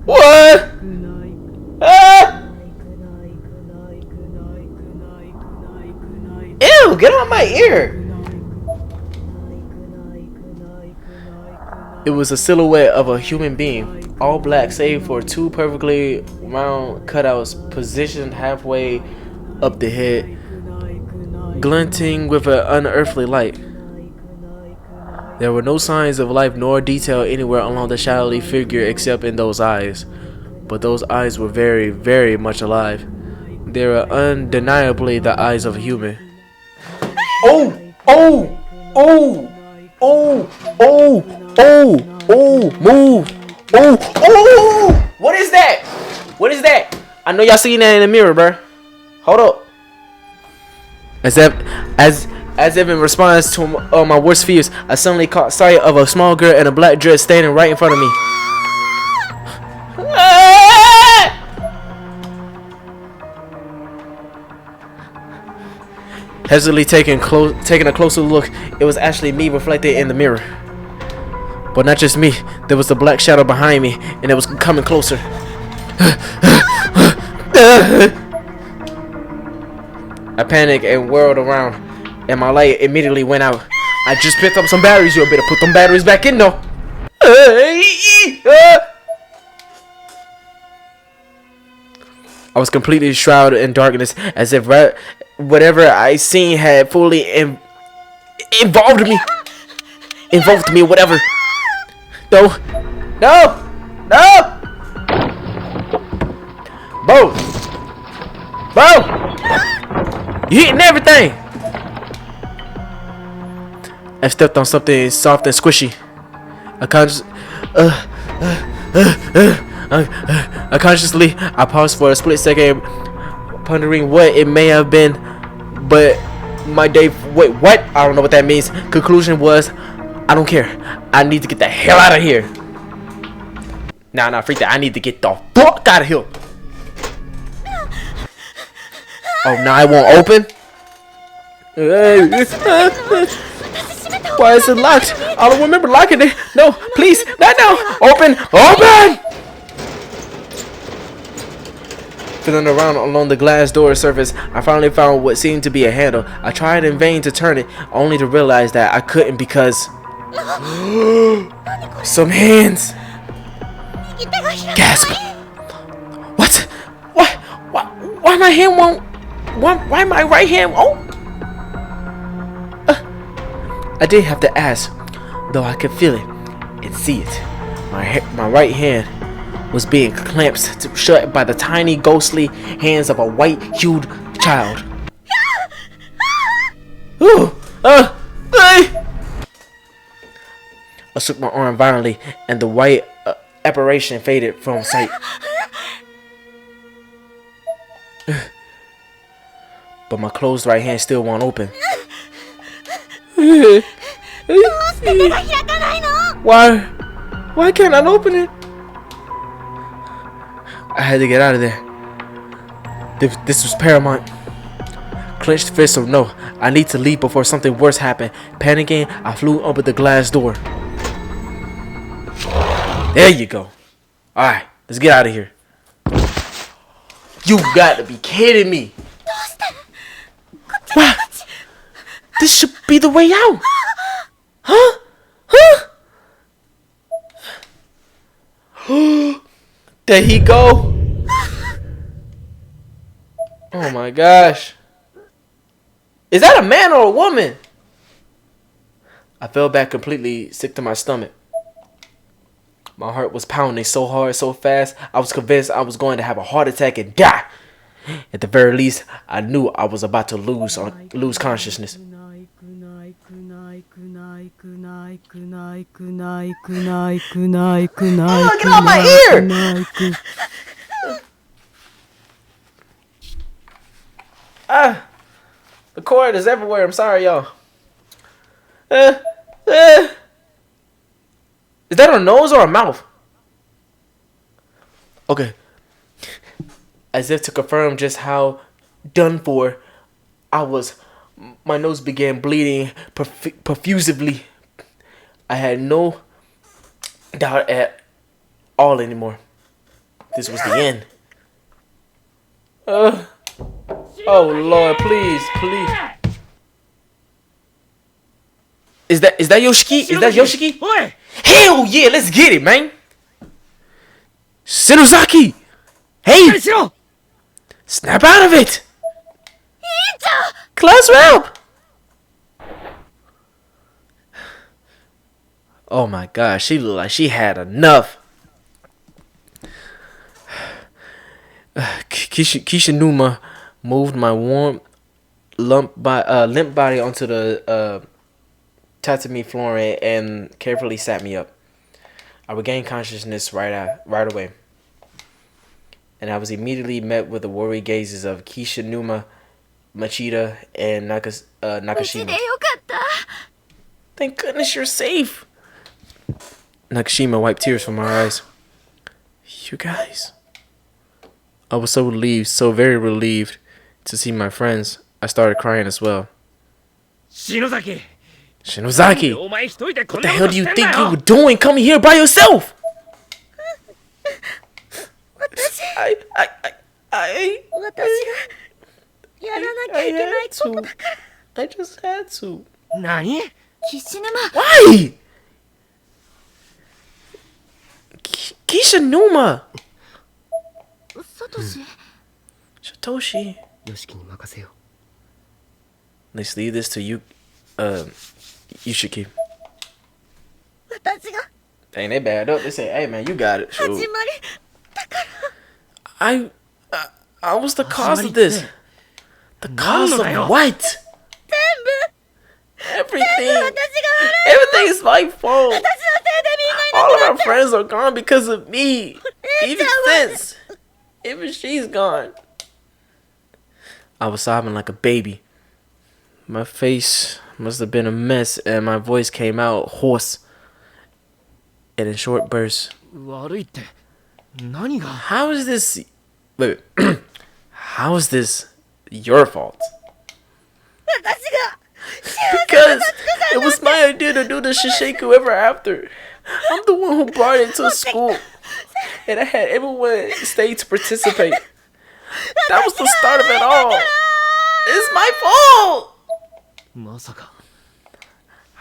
What? Ew, get out of my ear. It was a silhouette of a human being, all black save for 2 perfectly round cutouts positioned halfway up the head, glinting with an unearthly light. There were no signs of life nor detail anywhere along the shadowy figure except in those eyes. But those eyes were very, very much alive. They were undeniably the eyes of a human. Oh! Move! Oh! What is that? What is that? I know y'all seen that in the mirror, bro. Hold up. As if in response to my worst fears, I suddenly caught sight of a small girl in a black dress standing right in front of me. Hesitantly taking a closer look, it was actually me reflected in the mirror. But not just me, there was the black shadow behind me, and it was coming closer. I panicked and whirled around, and my light immediately went out. I just picked up some batteries. You better put them batteries back in, though. I was completely shrouded in darkness, as if whatever I seen had fully involved me, whatever. No, Bo, you hitting everything. I stepped on something soft and squishy. Unconsciously, I paused for a split second, pondering what it may have been. But my day, wait, what? I don't know what that means. Conclusion was, I don't care. I need to get the hell out of here. Nah, freak that. I need to get the fuck out of here. Oh, now it won't open? Why is it locked? I don't remember locking it. No, please, not now. Open. Feeling around along the glass door surface, I finally found what seemed to be a handle. I tried in vain to turn it, only to realize that I couldn't because... some hands. Gasp. What? Why my hand won't... Why my right hand won't... I did have to ask, though I could feel it and see it. My right hand was being clamped shut by the tiny, ghostly hands of a white-hued child. I shook my arm violently, and the white apparition faded from sight. But my closed right hand still won't open. Why can't I open it? I had to get out of there. This was paramount. Clenched fist or no, I need to leave before something worse happened. Panicking, I flew over the glass door. There you go. Alright, let's get out of here. You got to be kidding me. What? This should be the way out. Huh? There he go. Oh my gosh. Is that a man or a woman? I fell back completely sick to my stomach. My heart was pounding so hard, so fast, I was convinced I was going to have a heart attack and die. At the very least, I knew I was about to lose consciousness. Oh, get out my ear! The cord is everywhere. I'm sorry, y'all. Is that a nose or a mouth? Okay. As if to confirm just how done for I was, my nose began bleeding profusively. I had no doubt at all anymore. This was the end. Oh Lord, please. Is that Yoshiki? Is that Yoshiki? Hell yeah, let's get it, man. Shinozaki! Hey! Snap out of it! Class rep! Oh my gosh, she looked like she had enough. Kishinuma moved my warm, limp body onto the tatami flooring and carefully sat me up. I regained consciousness right away. and I was immediately met with the worried gazes of Kishinuma, Machida, and 無事 Nakashima. でよかった Thank goodness you're safe. Nakashima wiped tears from her eyes. You guys. I was so relieved, so very relieved to see my friends. I started crying as well. 篠崎 Shinozaki, お前一人でこ what ん the な hell こと do you してん think だ you よ were doing coming here by yourself? I 私がやらなきゃいけないことだから I just had to. 何岸沼 Why? Kishinuma. サトシ Satoshi. よしきに任せよ Let's leave this to you. Yushiki. 私が Dang, they bad up. They say, "Hey man, you got it." 始 Shoot. まり I was the cause of this. The cause of what? Everything. 私が悪い Everything's my fault. 私のせいでみんな All of our friends are gone because of me. Even since. Even she's gone. I was sobbing like a baby. My face must have been a mess, and my voice came out hoarse and in short bursts. 悪いって何が How is this? Wait. How is this your fault? 私が Because it was my idea to do the Shiseiku ever after. I'm the one who brought it to school. And I had everyone stay to participate. That was the start of it all. It's my fault. まさか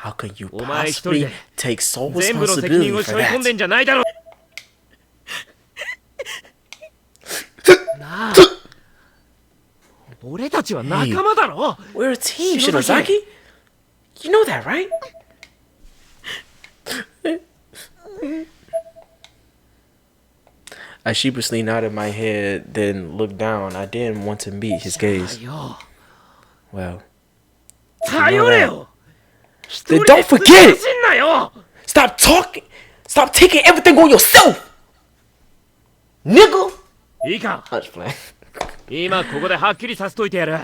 How can you お前一人 possibly で take sole 全部の責 responsibility 任を for 背負い込んで that? んじゃないだろなあ俺たちは仲間だろ We're a team, Shinozaki. Shinozaki. You know that, right? I sheepishly nodded my head, then looked down. I didn't want to meet his gaze. よ Well, 頼れよ then don't forget it. 死んなよ Stop talking. Stop taking everything on yourself. Nigga. いいか I'm just playing. 今ここではっきりさせといてやる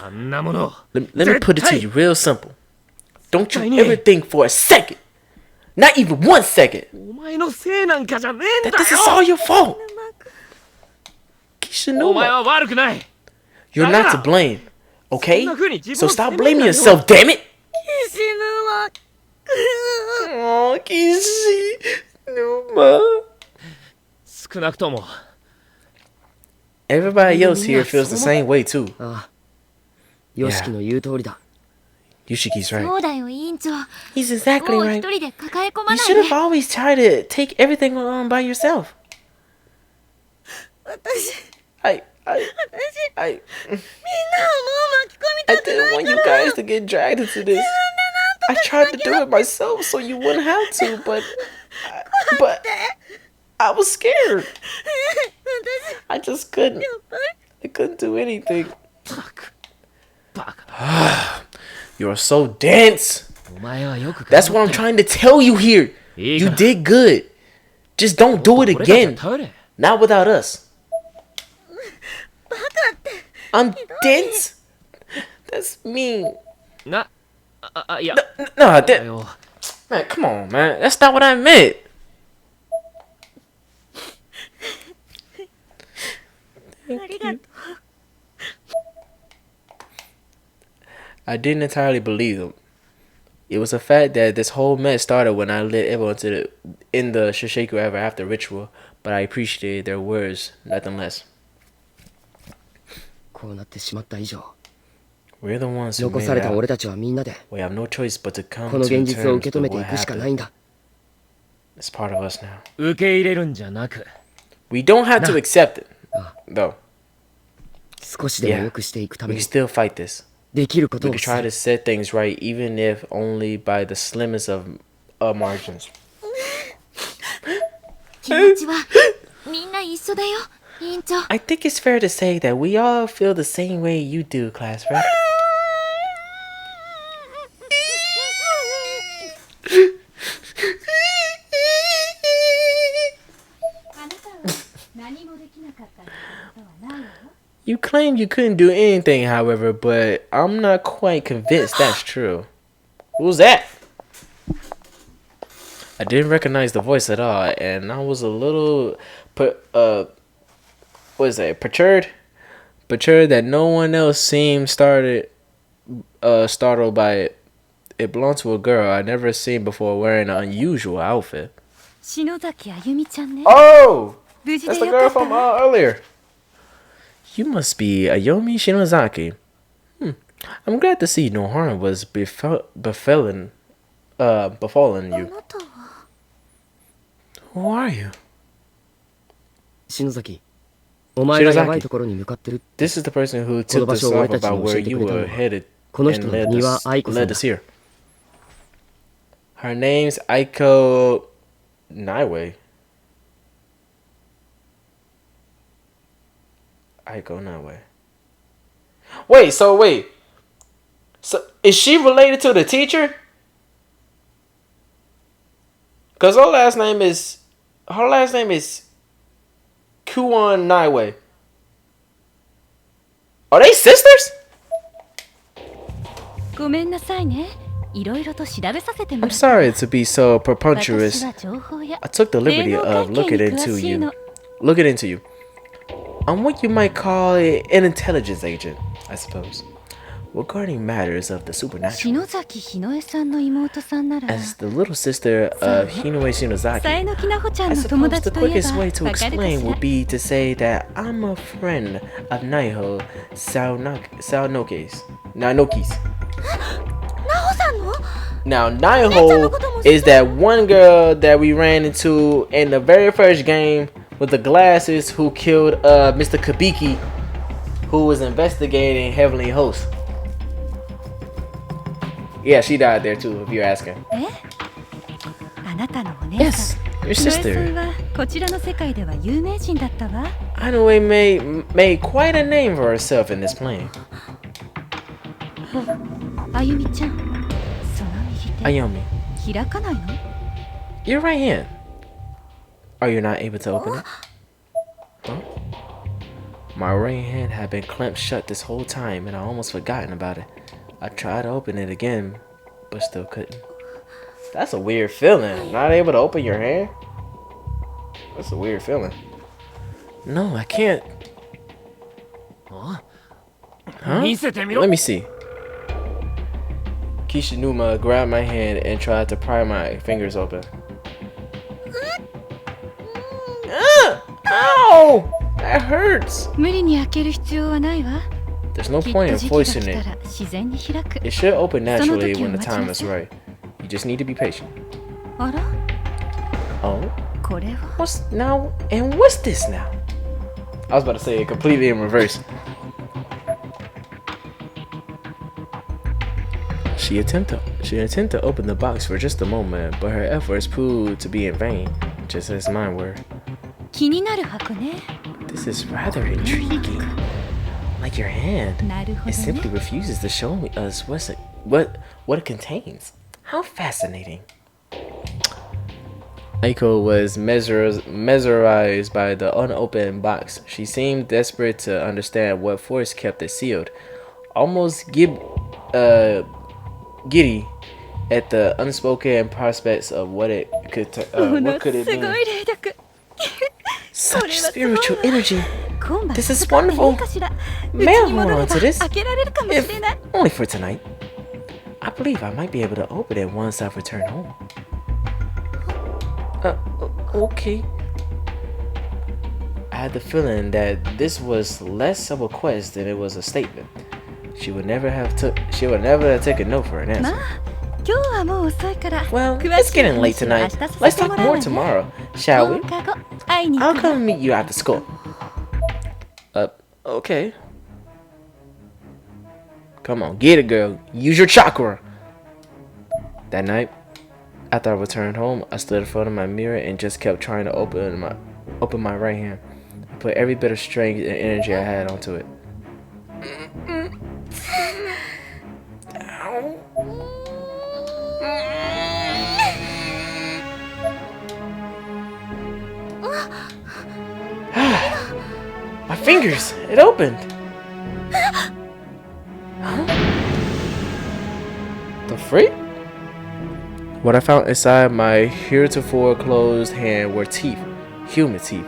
あんなもの Let me put it to you real simple. Don't you Tiny. ever think for a second, not even 1 second, お前のせいなんかじゃねえん that だ this is all よ your fault. お前 Kishinuma, は悪くない you're not to blame. Okay? そんな風に自分 So を stop 責めん blaming なよ yourself, damn it. 岸沼 Oh, Kishinuma. 少なくとも Everybody else here feels the same way too. ああよしきの言う通りだ Yushiki's そ right. うだよ委員長 He's exactly もう一 right. 人で抱え込ま You ない should で have always tried to take everything on by yourself. 私 I みんなをもう巻き込み I たく didn't ない want you guys to get dragged into this. I tried to do it myself so you wouldn't have to, but I was scared. 私 I just couldn't. やっぱり I couldn't do anything. バカバカ You're so dense. お前はよく That's what I'm trying to tell you here. いい You から did good. Just don't do it 俺たちは again. 頼れ Not without us. バカって I'm dense? That's mean. いや No, だ that, よ man, come on, man. That's not what I meant. I didn't entirely believe them. It was a fact that this whole mess started when I led everyone in the Shiseiku Ever After ritual, but I appreciated their words, nothing less. こうなってしまった以上 We're the ones who 残 made され it た out. 俺たちはみんなで We have no choice but to come この to 現実を terms 受け止 with めてい what くしかないん happened. だ It's part of us now. 受け入れるんじゃなく We don't have to accept it, though. 少しでも良くしていくた We め can に still fight this. できること We を can す try to る set things right, even if only by the slimmest of margins. 気持ちはみんな一緒だよ委員長 I think it's fair to say that we all feel the same way you do, class rep. あなたは何も You claimed you couldn't do anything, however, but I'm not quite convinced that's true. Who's that? I didn't recognize the voice at all, and I was a little, what is that, perturbed that no one else seemed startled by it. It belonged to a girl I'd never seen before wearing an unusual outfit. 篠崎あゆみちゃんね。 Oh! 無事 That's で the よか girl った from わ。 earlier. You must be Ayomi Shinozaki. I'm glad to see no harm was befallen you. あなたは Who are you? 篠崎、お前がやばいところに向かってる。 This is the person who took us off about where you were headed この人 and の led 丹羽 us, 愛子さん led だ。 us here. Her name's Aiko Naiway. Aiko Naiway. Wait, so is she related to the teacher? Cause her last name is Kuon Naiway. Are they sisters? ごめんなさいね。いろいろと調べさせても I'm らった。 sorry to be so 私 preposterous. は情報や I took the liberty 霊能 of 関係 looking に詳 into しいの。 looking into you. I'm what you might call an intelligence agent, I suppose, regarding matters of the supernatural. 篠崎ひのえさんの妹さんなら As the little sister of Hinoe さえ Shinozaki, のきなほちゃ I んの友 suppose 達 the といえ quickest way to ばわかるか explain し would ら。 be to say that I'm a friend of Naiho Naoki's. なほさんの Now, Naiho is that one girl that we ran into in the very first game with the glasses who killed Mr. Kabiki, who was investigating Heavenly Host. Yeah, she died there too, if you're asking. えあなたのお姉さ Yes, ん。 your ひのえさん sister. はこちらの世界では有名人だったわ。 Inoue made quite a name for herself in this plane. あゆみちゃん、その右手 Ayomi, 開かないの？ your right hand. Are you not able to open it? Huh? My right hand had been clamped shut this whole time and I almost forgotten about it. I tried to open it again, but still couldn't. That's a weird feeling. Not able to open your hand? That's a weird feeling. No, I can't. Huh? 見せてみろ Let me see. Kishinuma grabbed my hand and tried to pry my fingers open. Ow! That hurts. 無理に開ける必要はないわ。 There's no きっ point と in 時期が forcing 来 it. たら自然に開く。 It should open naturally when the その時を time 待 is ちなさい。 right. You just need to be patient. あら、 Oh? これは What's now? And what's this now? I was about to say it completely in reverse. She attempted to open the box for just a moment, but her efforts proved to be in vain, just as mine were. 気になる箱ね。 This is rather intriguing. Like your hand, なるほ it どね simply。refuses to show us what it contains. How fascinating. Aiko was mesmerized by the unopened box. She seemed desperate to understand what force kept it sealed. Almost giddy at the unspoken prospects of what it could what could it すご mean. い霊力。 Such spiritual energy. 今晩 This is 使っていい wonderful. かしら。 May う I ちに戻 hold れ on ば to this? 開けられるかもし If れない。 only for tonight. I believe I might be able to open it once I've returned home. Okay. I had the feeling that this was less of a quest than it was a statement. She would never have taken no for an ま answer. あ、今日はもう遅いから。 Well, 詳 it's しい getting late 話は明 tonight. 日さ Let's せても talk らうわ more ね。 tomorrow, shall 放 we? 課後会いに I'll 行くわ。 come meet you after school. Okay. Come on, get it, girl. Use your chakra. That night, after I returned home, I stood in front of my mirror and just kept trying to open my right hand. I put every bit of strength and energy I had onto it. My fingers! It opened! free? What I found inside my heretofore closed hand were teeth. Human teeth.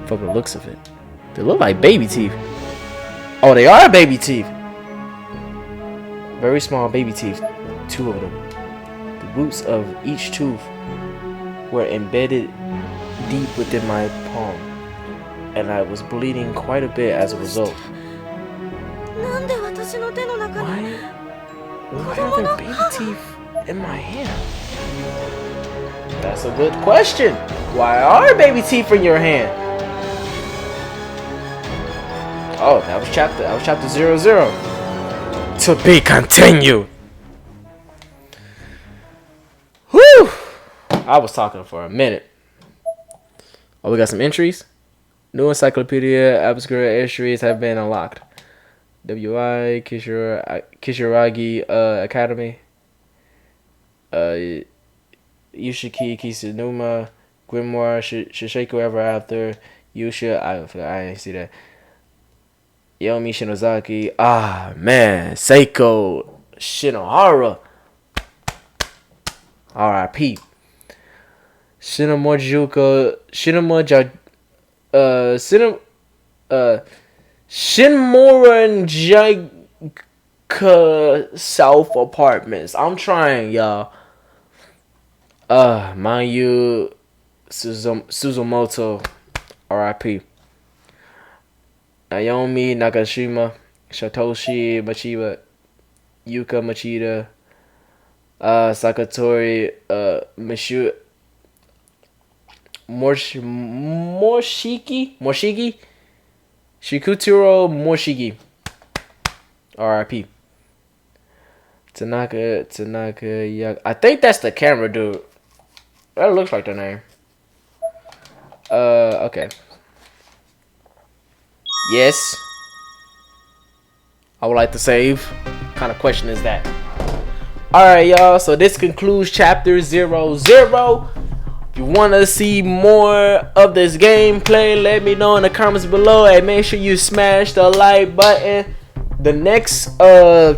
From the looks of it. They look like baby teeth. Oh, they are baby teeth. Very small baby teeth. 2 of them. The roots of each tooth were embedded deep within my palm. And I was bleeding quite a bit as a result. なんで私の手の中に Why are there baby teeth in my hand? That's a good question. Why are baby teeth in your hand? Oh, that was chapter 00. To be continued. Whew! I was talking for a minute. Oh, we got some entries. New encyclopedia obscure entries have been unlocked. WI Kishiragi Academy. Yushiki Kisunuma. Grimoire Shiseiku Ever After. Yusha. I didn't see that. Yomi Shinozaki. Ah, man. Seiko Shinohara. R.I.P. Shinmomojuka. Shinmoranjika South Apartments. I'm trying, y'all. Mayu Suzumoto. R.I.P. Naomi Nakashima. Satoshi Machiba. Yuka Machida. Sakatori Morshiki Shikuturo Morshiki. R.I.P. Tanaka I think that's the camera dude. That looks like the name. Okay. Yes. I would like to save. What kind of question is that? Alright, y'all. So this concludes chapter 00. If you want to see more of this gameplay, let me know in the comments below. And make sure you smash the like button. The next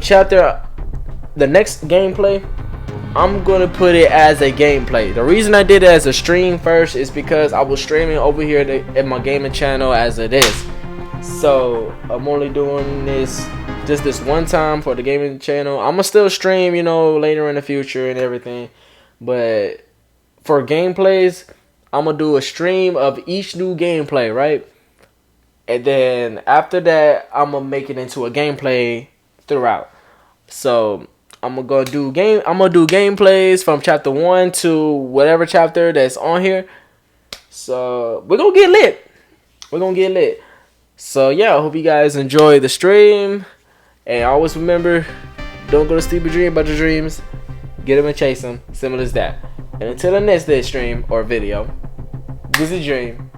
chapter, the next gameplay, I'm gonna put it as a gameplay. The reason I did it as a stream first is because I was streaming over here at my gaming channel as it is. So I'm only doing this just this one time for the gaming channel. I'm gonna still stream, you know, later in the future and everything. But for gameplays, I'm gonna do a stream of each new gameplay, right? And then after that, I'm gonna make it into a gameplay throughout. So I'm gonna do gameplays from chapter 1 to whatever chapter that's on here. So we're gonna get lit. So yeah, I hope you guys enjoy the stream. And always remember, don't go to sleep and dream about your dreams. Get them and chase them. Simple as that. And until the next day stream or video, this is Dream.